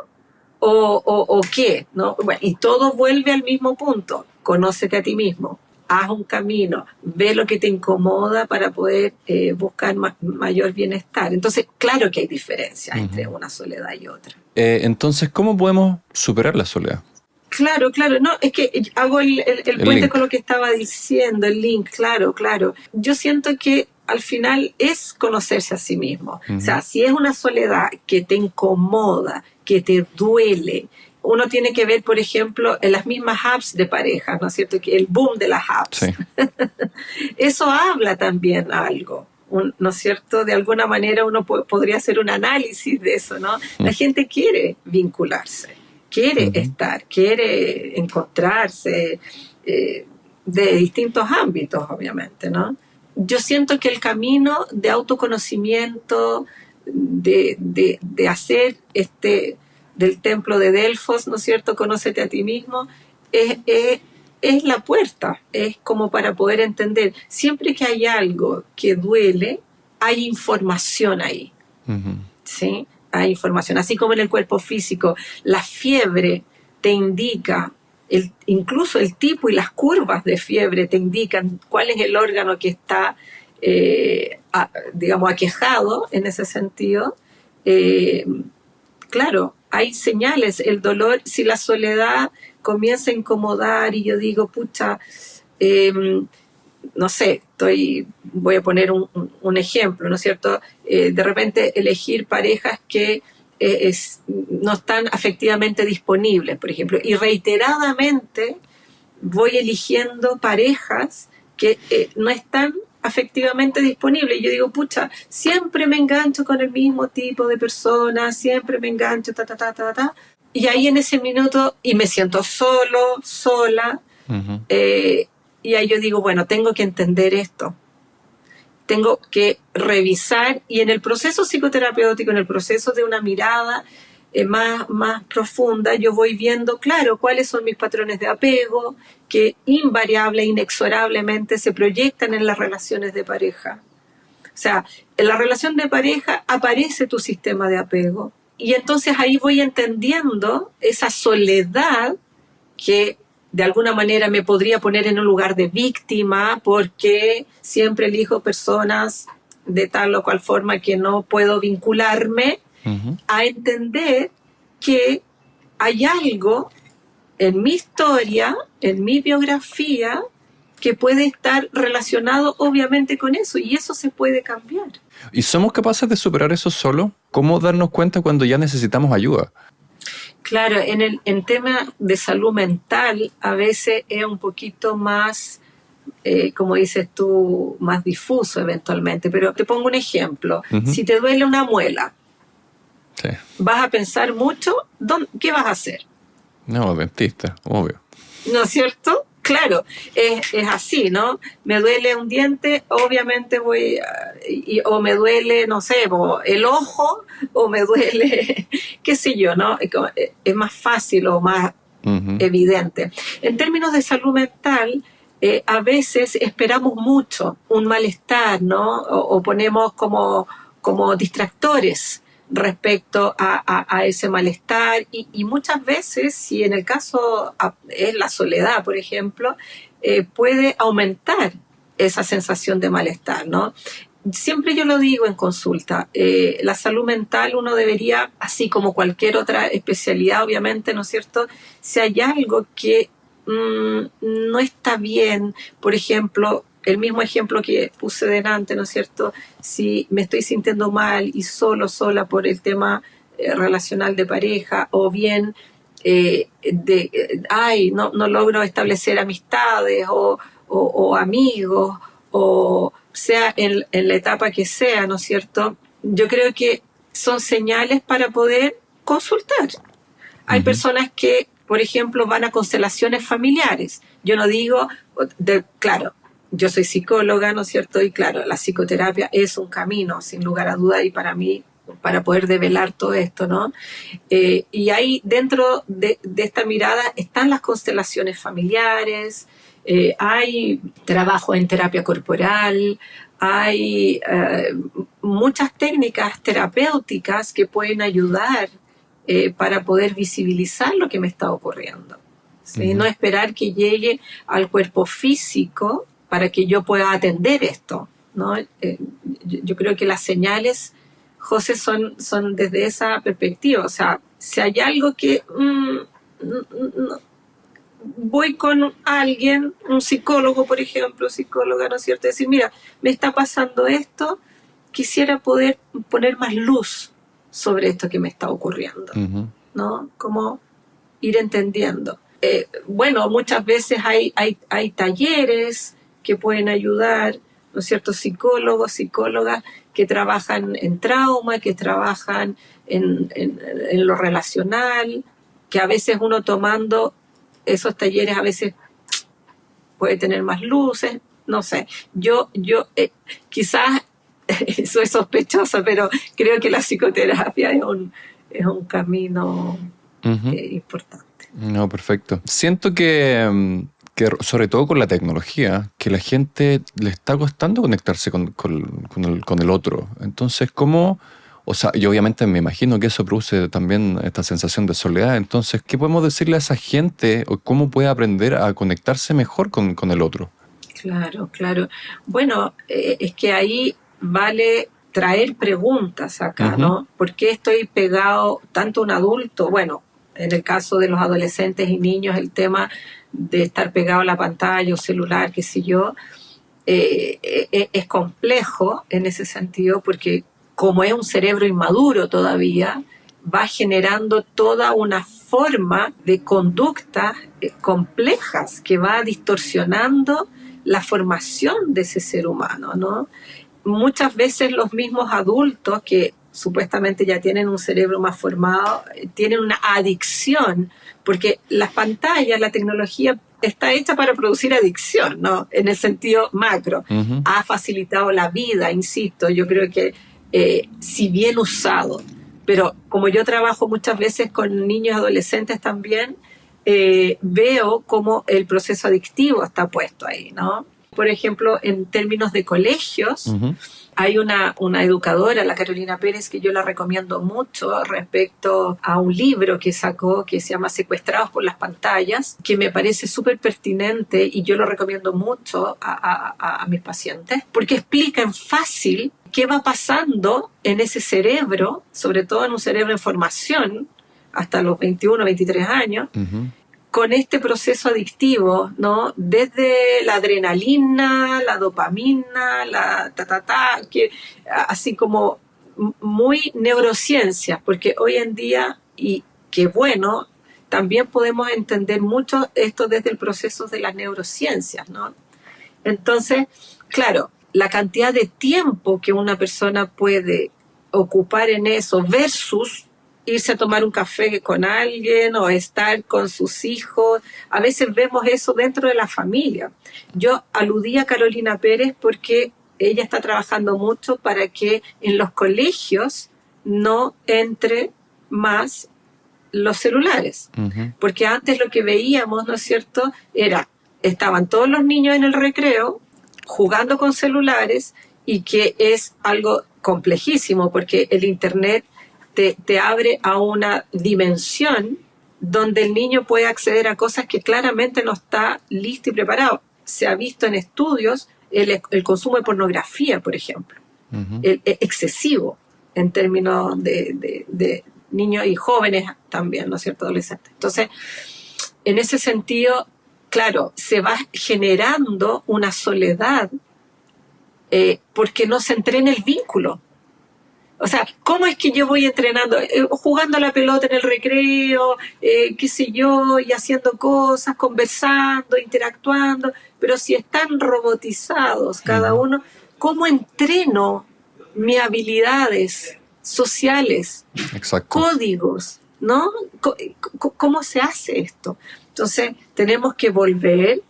o qué, ¿no? Bueno, y todo vuelve al mismo punto: conócete a ti mismo, haz un camino, ve lo que te incomoda para poder buscar mayor bienestar. Entonces, claro que hay diferencias entre una soledad y otra. Entonces, ¿cómo podemos superar la soledad? Claro, no, es que hago el puente link con lo que estaba diciendo, el link, claro. Yo siento que al final es conocerse a sí mismo. O sea, si es una soledad que te incomoda, que te duele, uno tiene que ver, por ejemplo, en las mismas apps de pareja, ¿no es cierto?, que el boom de las apps. Sí. Eso habla también algo, ¿no es cierto? De alguna manera uno podría hacer un análisis de eso, ¿no? La gente quiere vincularse. quiere estar, quiere encontrarse, de distintos ámbitos, obviamente, ¿no? Yo siento que el camino de autoconocimiento, de hacer del templo de Delfos, ¿no es cierto?, conócete a ti mismo, es la puerta, es como para poder entender. Siempre que hay algo que duele, hay información ahí, ¿sí? Hay información, así como en el cuerpo físico, la fiebre te indica, incluso el tipo y las curvas de fiebre te indican cuál es el órgano que está, digamos, aquejado en ese sentido. Claro, hay señales, el dolor, si la soledad comienza a incomodar y yo digo, pucha, no sé, voy a poner un ejemplo, ¿no es cierto? De repente elegir parejas que no están afectivamente disponibles, por ejemplo, y reiteradamente voy eligiendo parejas que no están afectivamente disponibles. Y yo digo, pucha, siempre me engancho con el mismo tipo de personas, siempre me engancho, y ahí en ese minuto, y me siento solo, sola, y ahí yo digo, bueno, tengo que entender esto. Tengo que revisar, y en el proceso psicoterapéutico, en el proceso de una mirada más profunda, yo voy viendo, claro, cuáles son mis patrones de apego, que invariable, inexorablemente se proyectan en las relaciones de pareja. O sea, en la relación de pareja aparece tu sistema de apego, y entonces ahí voy entendiendo esa soledad que de alguna manera me podría poner en un lugar de víctima porque siempre elijo personas de tal o cual forma que no puedo vincularme, a entender que hay algo en mi historia, en mi biografía, que puede estar relacionado obviamente con eso, y eso se puede cambiar. ¿Y somos capaces de superar eso solo? ¿Cómo darnos cuenta cuando ya necesitamos ayuda? Claro, en tema de salud mental a veces es un poquito más, como dices tú, más difuso eventualmente, pero te pongo un ejemplo. Si te duele una muela, sí, vas a pensar mucho, ¿qué vas a hacer? No, dentista, obvio. ¿No es cierto? Claro, es así, ¿no? Me duele un diente, obviamente o me duele, no sé, el ojo, o me duele, qué sé yo, ¿no? Es más fácil o más evidente. En términos de salud mental, a veces esperamos mucho un malestar, ¿no? O ponemos como distractores respecto a ese malestar, y muchas veces, si en el caso es la soledad, por ejemplo, puede aumentar esa sensación de malestar, ¿no? Siempre yo lo digo en consulta, la salud mental uno debería, así como cualquier otra especialidad, obviamente, ¿no es cierto? Si hay algo que no está bien, por ejemplo, el mismo ejemplo que puse delante, ¿no es cierto? Si me estoy sintiendo mal y sola por el tema relacional de pareja, o bien no logro establecer amistades o amigos, o sea en la etapa que sea, ¿no es cierto? Yo creo que son señales para poder consultar. Hay personas que, por ejemplo, van a constelaciones familiares. Yo no digo, claro, yo soy psicóloga, ¿no es cierto? Y claro, la psicoterapia es un camino, sin lugar a duda, y para mí, para poder develar todo esto, ¿no? Y ahí, dentro de esta mirada, están las constelaciones familiares, hay trabajo en terapia corporal, hay muchas técnicas terapéuticas que pueden ayudar para poder visibilizar lo que me está ocurriendo, ¿sí? No esperar que llegue al cuerpo físico para que yo pueda atender esto, ¿no? Yo creo que las señales, José, son desde esa perspectiva. O sea, si hay algo que voy con alguien, un psicólogo, por ejemplo, psicóloga, ¿no es cierto? Decir, mira, me está pasando esto, quisiera poder poner más luz sobre esto que me está ocurriendo, ¿no? Como ir entendiendo. Bueno, muchas veces hay talleres que pueden ayudar, ¿no es cierto? Psicólogos, psicólogas que trabajan en trauma, que trabajan en lo relacional. que a veces uno tomando esos talleres a veces puede tener más luces, no sé. Yo quizás soy sospechosa, pero creo que la psicoterapia es un camino importante. No, perfecto. Siento que sobre todo con la tecnología, que la gente le está costando conectarse con el otro. Entonces, ¿cómo? O sea, y obviamente me imagino que eso produce también esta sensación de soledad. Entonces, ¿qué podemos decirle a esa gente o cómo puede aprender a conectarse mejor con el otro? Claro, claro. Bueno, es que ahí vale traer preguntas acá, Ujú, ¿no? ¿Por qué estoy pegado tanto a un adulto? Bueno, en el caso de los adolescentes y niños, el tema de estar pegado a la pantalla o celular, qué sé yo, es complejo en ese sentido porque como es un cerebro inmaduro todavía, va generando toda una forma de conductas complejas que va distorsionando la formación de ese ser humano, ¿no? Muchas veces los mismos adultos que supuestamente ya tienen un cerebro más formado, tienen una adicción, porque las pantallas, la tecnología está hecha para producir adicción, ¿no? En el sentido macro. ujú. Ha facilitado la vida, insisto, yo creo que si bien usado, pero como yo trabajo muchas veces con niños y adolescentes también, veo cómo el proceso adictivo está puesto ahí, ¿no? Por ejemplo, en términos de colegios, Ujú. hay una educadora, la Carolina Pérez, que yo la recomiendo mucho respecto a un libro que sacó que se llama Secuestrados por las pantallas, que me parece súper pertinente y yo lo recomiendo mucho a mis pacientes, porque explica en fácil qué va pasando en ese cerebro, sobre todo en un cerebro en formación, hasta los 21, 23 años, Ujú. con este proceso adictivo, ¿no? Desde la adrenalina, la dopamina, la que así como muy neurociencias, porque hoy en día, y qué bueno, también podemos entender mucho esto desde el proceso de las neurociencias, ¿no? Entonces, claro, la cantidad de tiempo que una persona puede ocupar en eso versus irse a tomar un café con alguien o estar con sus hijos. A veces vemos eso dentro de la familia. Yo aludí a Carolina Pérez porque ella está trabajando mucho para que en los colegios no entre más los celulares. Ujú. Porque antes lo que veíamos, ¿no es cierto?, era, estaban todos los niños en el recreo jugando con celulares y que es algo complejísimo porque el Internet te abre a una dimensión donde el niño puede acceder a cosas que claramente no está listo y preparado. Se ha visto en estudios el consumo de pornografía, por ejemplo, Ujú. excesivo en términos de niños y jóvenes también, ¿no es cierto?, adolescentes. Entonces, en ese sentido, claro, se va generando una soledad porque no se entrena el vínculo. O sea, ¿cómo es que yo voy entrenando? Jugando a la pelota en el recreo, qué sé yo, y haciendo cosas, conversando, interactuando, pero si están robotizados cada Ujú. uno, ¿cómo entreno mis habilidades sociales, Exacto. códigos, ¿no? ¿Cómo se hace esto? Entonces, tenemos que volver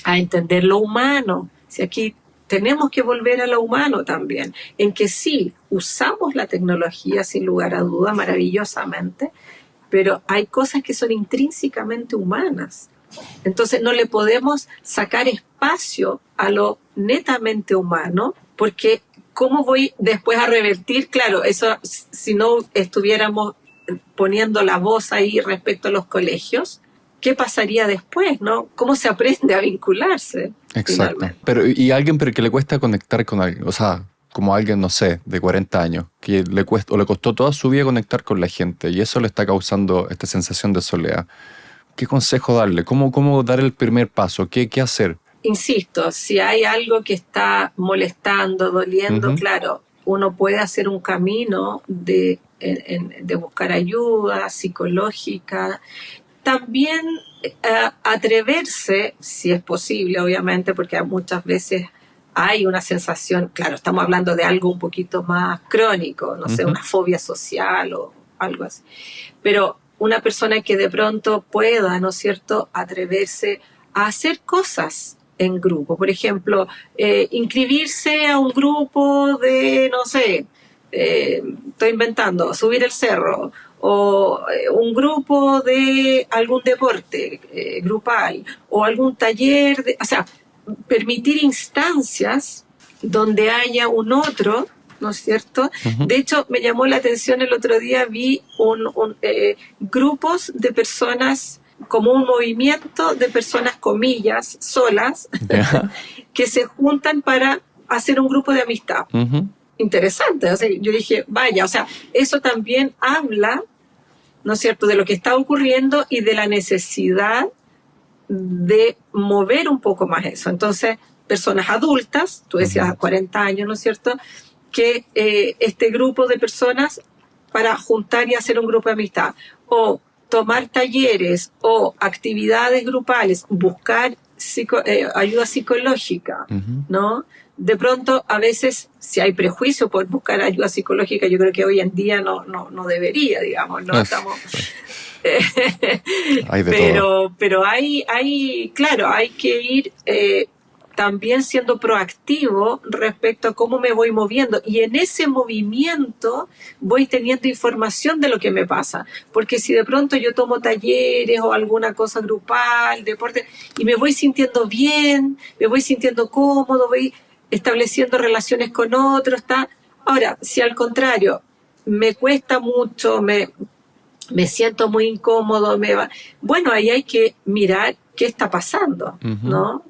a entender lo humano. Si aquí tenemos que volver a lo humano también, en que sí, usamos la tecnología sin lugar a duda maravillosamente, pero hay cosas que son intrínsecamente humanas. Entonces no le podemos sacar espacio a lo netamente humano, porque ¿cómo voy después a revertir? Claro, eso si no estuviéramos poniendo la voz ahí respecto a los colegios, ¿qué pasaría después, no? ¿Cómo se aprende a vincularse Exacto. finalmente? Pero, y alguien pero que le cuesta conectar con alguien, o sea, como alguien, no sé, de 40 años, que le cuesta o le costó toda su vida conectar con la gente y eso le está causando esta sensación de soledad. ¿Qué consejo darle? ¿Cómo dar el primer paso? ¿Qué hacer? Insisto, si hay algo que está molestando, doliendo, Ujú. claro, uno puede hacer un camino de buscar ayuda psicológica. También atreverse, si es posible, obviamente, porque muchas veces hay una sensación, claro, estamos hablando de algo un poquito más crónico, no sé, Ujú. una fobia social o algo así. Pero una persona que de pronto pueda, ¿no es cierto?, atreverse a hacer cosas en grupo. Por ejemplo, inscribirse a un grupo de, no sé, estoy inventando, subir el cerro, o un grupo de algún deporte grupal, o algún taller, o sea, permitir instancias donde haya un otro, ¿no es cierto? Ujú. De hecho, me llamó la atención el otro día, vi grupos de personas, como un movimiento de personas, comillas, solas, Ya. que se juntan para hacer un grupo de amistad. Ujú. Interesante, o sea, yo dije, vaya, o sea, eso también habla, ¿no es cierto?, de lo que está ocurriendo y de la necesidad de mover un poco más eso. Entonces, personas adultas, tú decías 40 años, ¿no es cierto?, que este grupo de personas para juntar y hacer un grupo de amistad, o tomar talleres o actividades grupales, buscar ayuda psicológica, Ujú. ¿no? De pronto, a veces, si hay prejuicio por buscar ayuda psicológica, yo creo que hoy en día no debería, digamos, ¿no? Estamos... Hay de todo. pero claro, hay que ir también siendo proactivo respecto a cómo me voy moviendo. Y en ese movimiento voy teniendo información de lo que me pasa. Porque si de pronto yo tomo talleres o alguna cosa grupal, deporte, y me voy sintiendo bien, me voy sintiendo cómodo, voy estableciendo relaciones con otros, ¿está? Ahora, si al contrario, me cuesta mucho, me siento muy incómodo, bueno, ahí hay que mirar qué está pasando, Ujú. ¿no?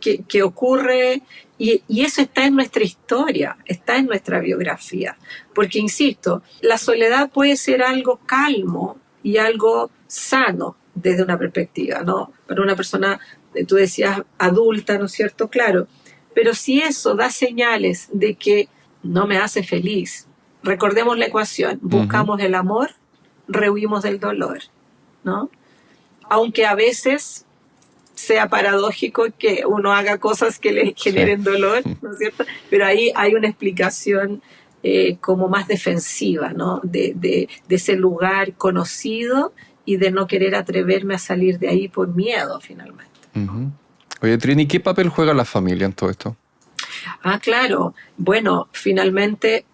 ¿Qué ocurre? Y eso está en nuestra historia, está en nuestra biografía. Porque, insisto, la soledad puede ser algo calmo y algo sano desde una perspectiva, ¿no? Para una persona, tú decías, adulta, ¿no es cierto? Claro. Pero si eso da señales de que no me hace feliz, recordemos la ecuación, Ujú. buscamos el amor, rehuimos del dolor, ¿no? Aunque a veces sea paradójico que uno haga cosas que le generen dolor, ¿no es cierto? Pero ahí hay una explicación como más defensiva, ¿no? De ese lugar conocido y de no querer atreverme a salir de ahí por miedo, finalmente. Ujú. Oye, Trini, ¿qué papel juega la familia en todo esto? Ah, claro. Bueno, finalmente,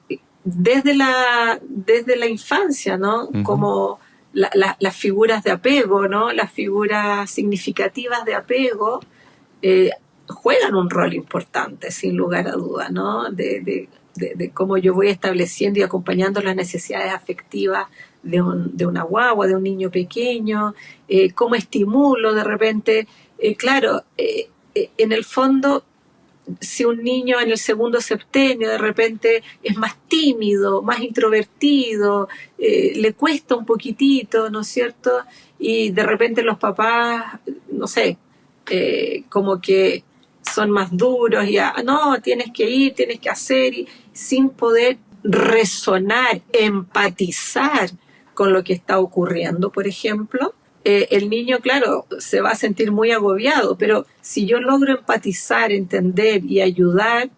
desde la infancia, ¿no? Ujú. Como las figuras de apego, ¿no? Las figuras significativas de apego eh, juegan un rol importante, sin lugar a dudas, ¿no? De cómo yo voy estableciendo y acompañando las necesidades afectivas de una guagua, de un niño pequeño, cómo estimulo de repente. Claro, en el fondo, si un niño en el segundo septenio de repente es más tímido, más introvertido, le cuesta un poquitito, ¿no es cierto? Y de repente los papás, no sé, como que son más duros y no, tienes que ir, tienes que hacer, y sin poder resonar, empatizar con lo que está ocurriendo, por ejemplo, el niño, claro, se va a sentir muy agobiado, pero si yo logro empatizar, entender y ayudar,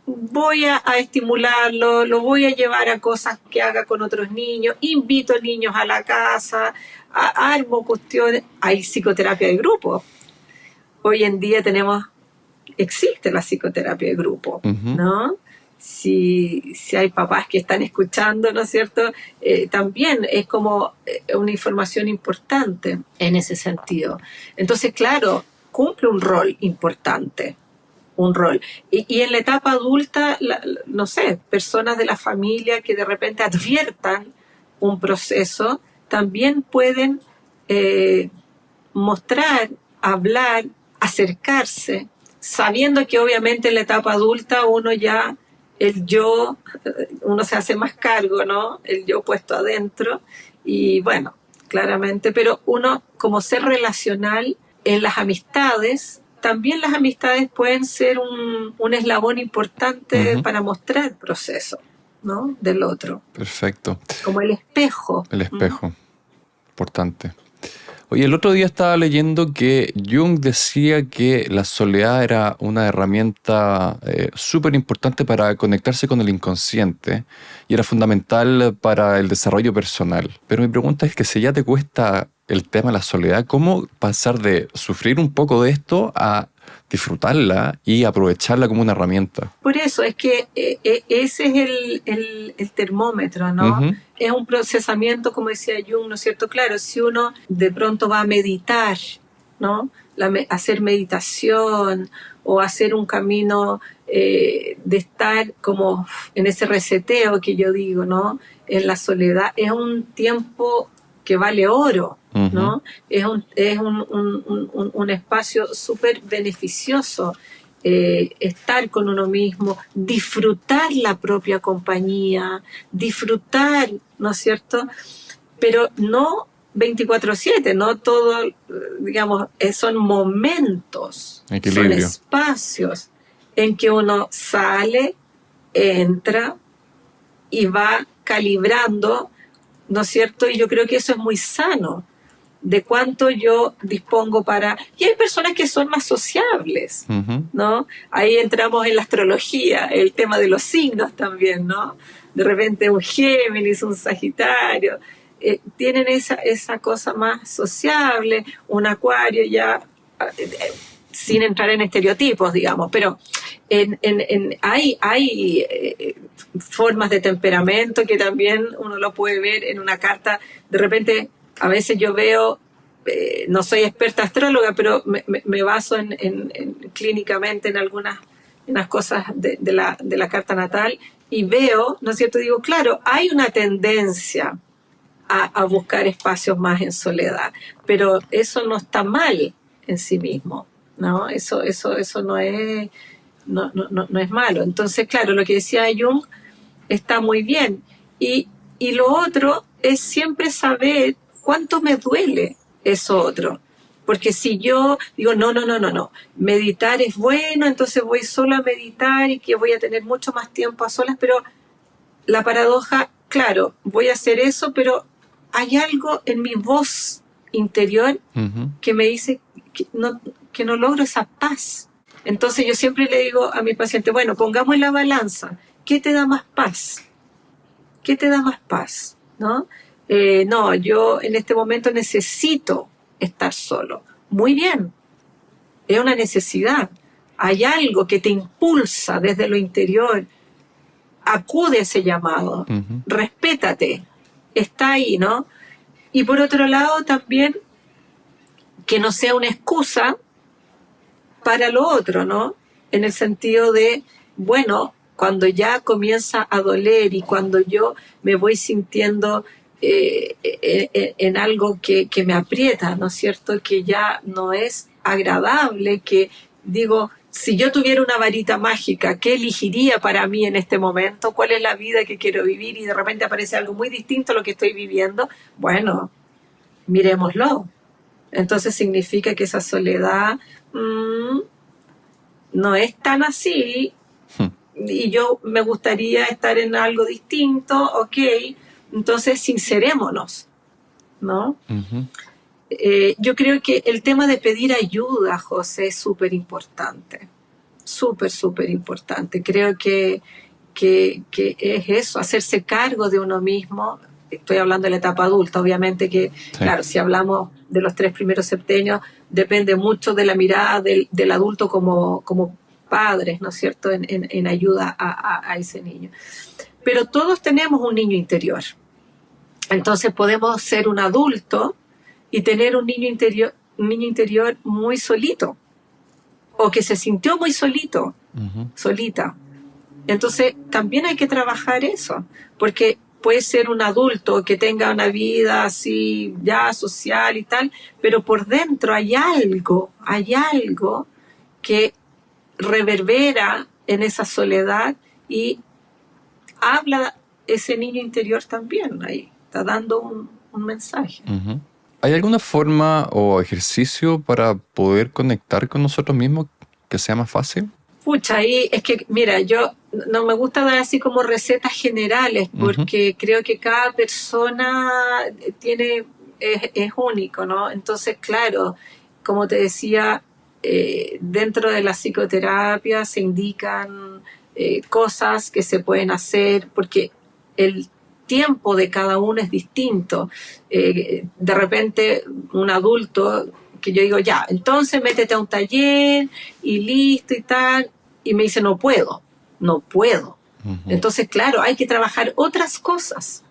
voy a estimularlo, lo voy a llevar a cosas que haga con otros niños, invito niños a la casa, armo cuestiones, hay psicoterapia de grupo. Hoy en día existe la psicoterapia de grupo, Ujú. ¿no? Si hay papás que están escuchando, ¿no es cierto? También es como una información importante en ese sentido. Entonces, claro, cumple un rol importante, un rol. Y en la etapa adulta, no sé, personas de la familia que de repente adviertan un proceso, también pueden mostrar, hablar, acercarse, sabiendo que obviamente en la etapa adulta uno se hace más cargo, ¿no? El yo puesto adentro y bueno, claramente, pero uno como ser relacional en las amistades, también las amistades pueden ser un eslabón importante Ujú. para mostrar el proceso, ¿no? Del otro, Perfecto. como el espejo. El ¿Mm? espejo. Importante. Oye, el otro día estaba leyendo que Jung decía que la soledad era una herramienta súper importante para conectarse con el inconsciente y era fundamental para el desarrollo personal. Pero mi pregunta es que si ya te cuesta el tema de la soledad, ¿cómo pasar de sufrir un poco de esto a disfrutarla y aprovecharla como una herramienta? Por eso es que ese es el termómetro, ¿no? Ujú, Es un procesamiento, como decía Jung, ¿no es cierto? Claro, si uno de pronto va a meditar, ¿no? Hacer meditación o hacer un camino de estar como en ese reseteo que yo digo, ¿no? En la soledad, es un tiempo que vale oro, ujú, ¿no? Es un espacio súper beneficioso, estar con uno mismo, disfrutar la propia compañía, disfrutar, ¿no es cierto? Pero no 24/7, no todo, digamos, son momentos, son equilibrio. espacios en que uno sale, entra y va calibrando, ¿no es cierto? Y yo creo que eso es muy sano, de cuánto yo dispongo para... Y hay personas que son más sociables, Ujú. ¿no? Ahí entramos en la astrología, el tema de los signos también, ¿no? De repente un Géminis, un Sagitario, tienen esa cosa más sociable, un Acuario ya, sin entrar en estereotipos, digamos, pero hay formas de temperamento que también uno lo puede ver en una carta. De repente, a veces yo veo, no soy experta astróloga, pero me baso clínicamente en las cosas de la carta natal y veo, ¿no es cierto? Digo, claro, hay una tendencia a buscar espacios más en soledad, pero eso no está mal en sí mismo, ¿no? Eso no es malo. Entonces, claro, lo que decía Jung está muy bien. Y lo otro es siempre saber cuánto me duele eso otro. Porque si yo digo, no, meditar es bueno, entonces voy solo a meditar y que voy a tener mucho más tiempo a solas, pero la paradoja, claro, voy a hacer eso, pero hay algo en mi voz interior Ujú. que me dice que no logro esa paz. Entonces yo siempre le digo a mi paciente, bueno, pongamos en la balanza, ¿qué te da más paz? ¿Qué te da más paz? ¿No? No, yo en este momento necesito estar solo. Muy bien, es una necesidad. Hay algo que te impulsa desde lo interior. Acude a ese llamado, Ujú. respétate, está ahí, ¿no? Y por otro lado también que no sea una excusa para lo otro, ¿no? En el sentido de, bueno, cuando ya comienza a doler y cuando yo me voy sintiendo en algo que me aprieta, ¿no es cierto? Que ya no es agradable, que digo, si yo tuviera una varita mágica, ¿qué elegiría para mí en este momento? ¿Cuál es la vida que quiero vivir? Y de repente aparece algo muy distinto a lo que estoy viviendo. Bueno, miremoslo. Entonces significa que esa soledad no es tan así y yo me gustaría estar en algo distinto, ok, entonces sincerémonos, ¿no? Ujú. Yo creo que el tema de pedir ayuda, José, es súper importante, súper importante. Creo que es eso, hacerse cargo de uno mismo. Estoy hablando de la etapa adulta, obviamente que, Sí. claro, si hablamos de los 3 primeros septenios, depende mucho de la mirada del adulto como padres, ¿no es cierto?, en ayuda a ese niño. Pero todos tenemos un niño interior. Entonces podemos ser un adulto y tener un niño interior muy solito, o que se sintió muy solito, Ujú. solita. Entonces, también hay que trabajar eso, porque puede ser un adulto que tenga una vida así ya social y tal, pero por dentro hay algo que reverbera en esa soledad y habla ese niño interior también ahí, está dando un mensaje. Ujú. ¿Hay alguna forma o ejercicio para poder conectar con nosotros mismos que sea más fácil? Pucha, ahí es que, mira, yo no me gusta dar así como recetas generales Ujú. porque creo que cada persona tiene es único, ¿no? Entonces, claro, como te decía, dentro de la psicoterapia se indican cosas que se pueden hacer porque el tiempo de cada uno es distinto. De repente, un adulto que yo digo, ya, entonces métete a un taller y listo y tal, y me dice, no puedo, no puedo. Entonces, claro, hay que trabajar otras cosas.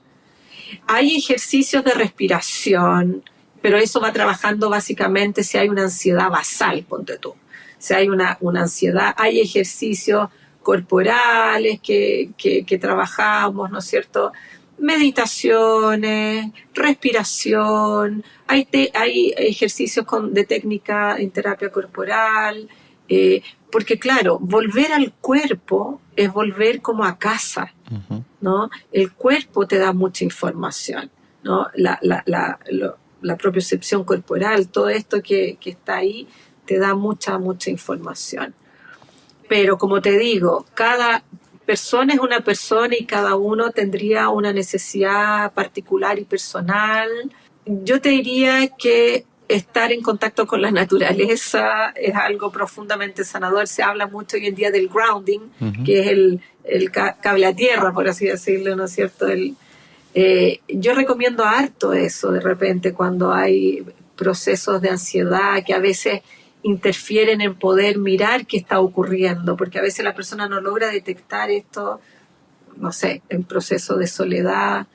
Hay ejercicios de respiración, pero eso va trabajando básicamente si hay una ansiedad basal, ponte tú. Si hay una ansiedad, hay ejercicios corporales que trabajamos, ¿no es cierto? Meditaciones, respiración, hay ejercicios de técnica en terapia corporal, porque claro, volver al cuerpo es volver como a casa, ¿no? El cuerpo te da mucha información, ¿no? La propiocepción corporal, todo esto que está ahí, te da mucha información. Pero como te digo, cada persona es una persona y cada uno tendría una necesidad particular y personal. Yo te diría que estar en contacto con la naturaleza es algo profundamente sanador. Se habla mucho hoy en día del grounding, que es el cable a tierra, por así decirlo, ¿no es cierto? Yo recomiendo harto eso de repente cuando hay procesos de ansiedad que a veces interfieren en poder mirar qué está ocurriendo, porque a veces la persona no logra detectar esto, no sé, en proceso de soledad,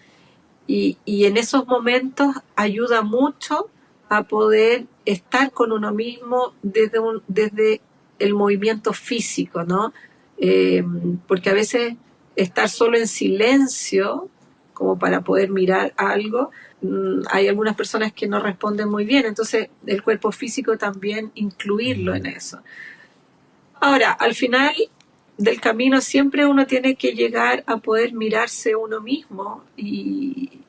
y en esos momentos ayuda mucho a poder estar con uno mismo desde el movimiento físico, ¿no? Porque a veces estar solo en silencio, como para poder mirar algo, hay algunas personas que no responden muy bien, entonces el cuerpo físico también incluirlo en eso. Ahora, al final del camino siempre uno tiene que llegar a poder mirarse uno mismo y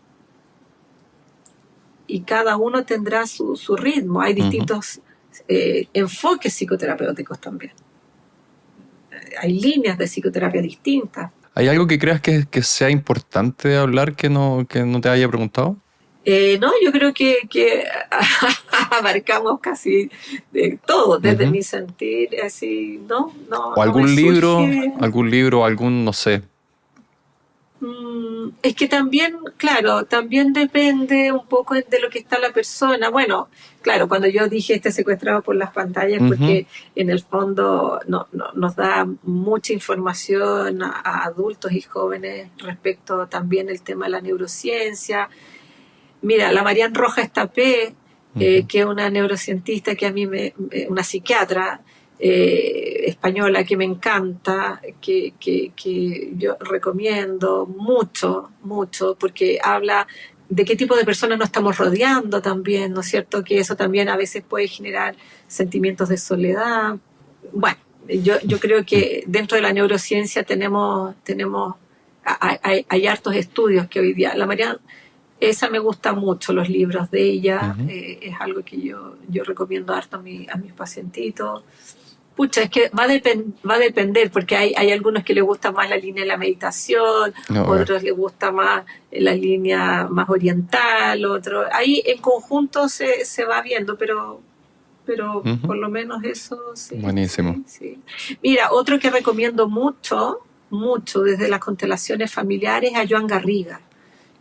cada uno tendrá su ritmo. Hay distintos enfoques psicoterapéuticos también. Hay líneas de psicoterapia distintas. ¿Hay algo que creas que sea importante hablar que no te haya preguntado? No, yo creo que abarcamos casi de todo, desde mi sentir, así, ¿no? ¿O algún libro, no sé? Es que también, claro, también depende un poco de lo que está la persona. Bueno, claro, cuando yo dije secuestrado por las pantallas, porque en el fondo nos da mucha información a adultos y jóvenes respecto también el tema de la neurociencia. Mira, la Marian Rojas Estapé, que es una neurocientista que a mí una psiquiatra española que me encanta, que yo recomiendo mucho, porque habla de qué tipo de personas nos estamos rodeando también, ¿no es cierto? Que eso también a veces puede generar sentimientos de soledad. Bueno, yo creo que dentro de la neurociencia hay hartos estudios que hoy día, la Marian, esa me gusta mucho, los libros de ella, es algo que yo recomiendo harto a mis pacientitos. Pucha, es que va a depender, porque hay algunos que les gusta más la línea de la meditación, otros les gusta más la línea más oriental, otros. Ahí en conjunto se va viendo, pero por lo menos eso sí. Buenísimo. Sí. Mira, otro que recomiendo mucho desde las constelaciones familiares, a Joan Garriga.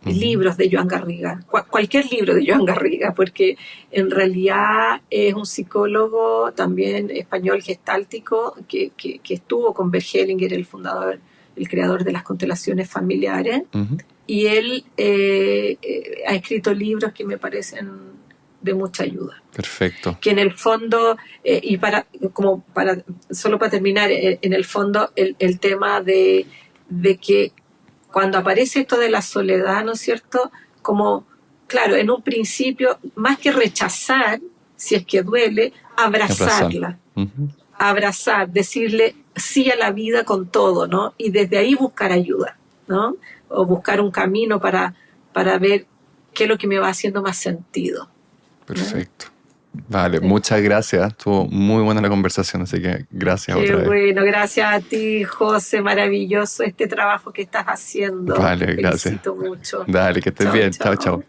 Libros de Joan Garriga, cualquier libro de Joan Garriga, porque en realidad es un psicólogo también español gestáltico que estuvo con Bert Hellinger, el creador de las constelaciones familiares, y él ha escrito libros que me parecen de mucha ayuda. Perfecto. Que en el fondo, solo para terminar, en el fondo el tema de que cuando aparece esto de la soledad, ¿no es cierto? Como, claro, en un principio, más que rechazar, si es que duele, abrazarla. Abrazar, decirle sí a la vida con todo, ¿no? Y desde ahí buscar ayuda, ¿no? O buscar un camino para ver qué es lo que me va haciendo más sentido. Perfecto. Vale, muchas gracias. Estuvo muy buena la conversación, así que gracias otra vez. Bueno, gracias a ti, José. Maravilloso este trabajo que estás haciendo. Vale, gracias. Te felicito mucho. Dale, que estés bien. Chao, chao.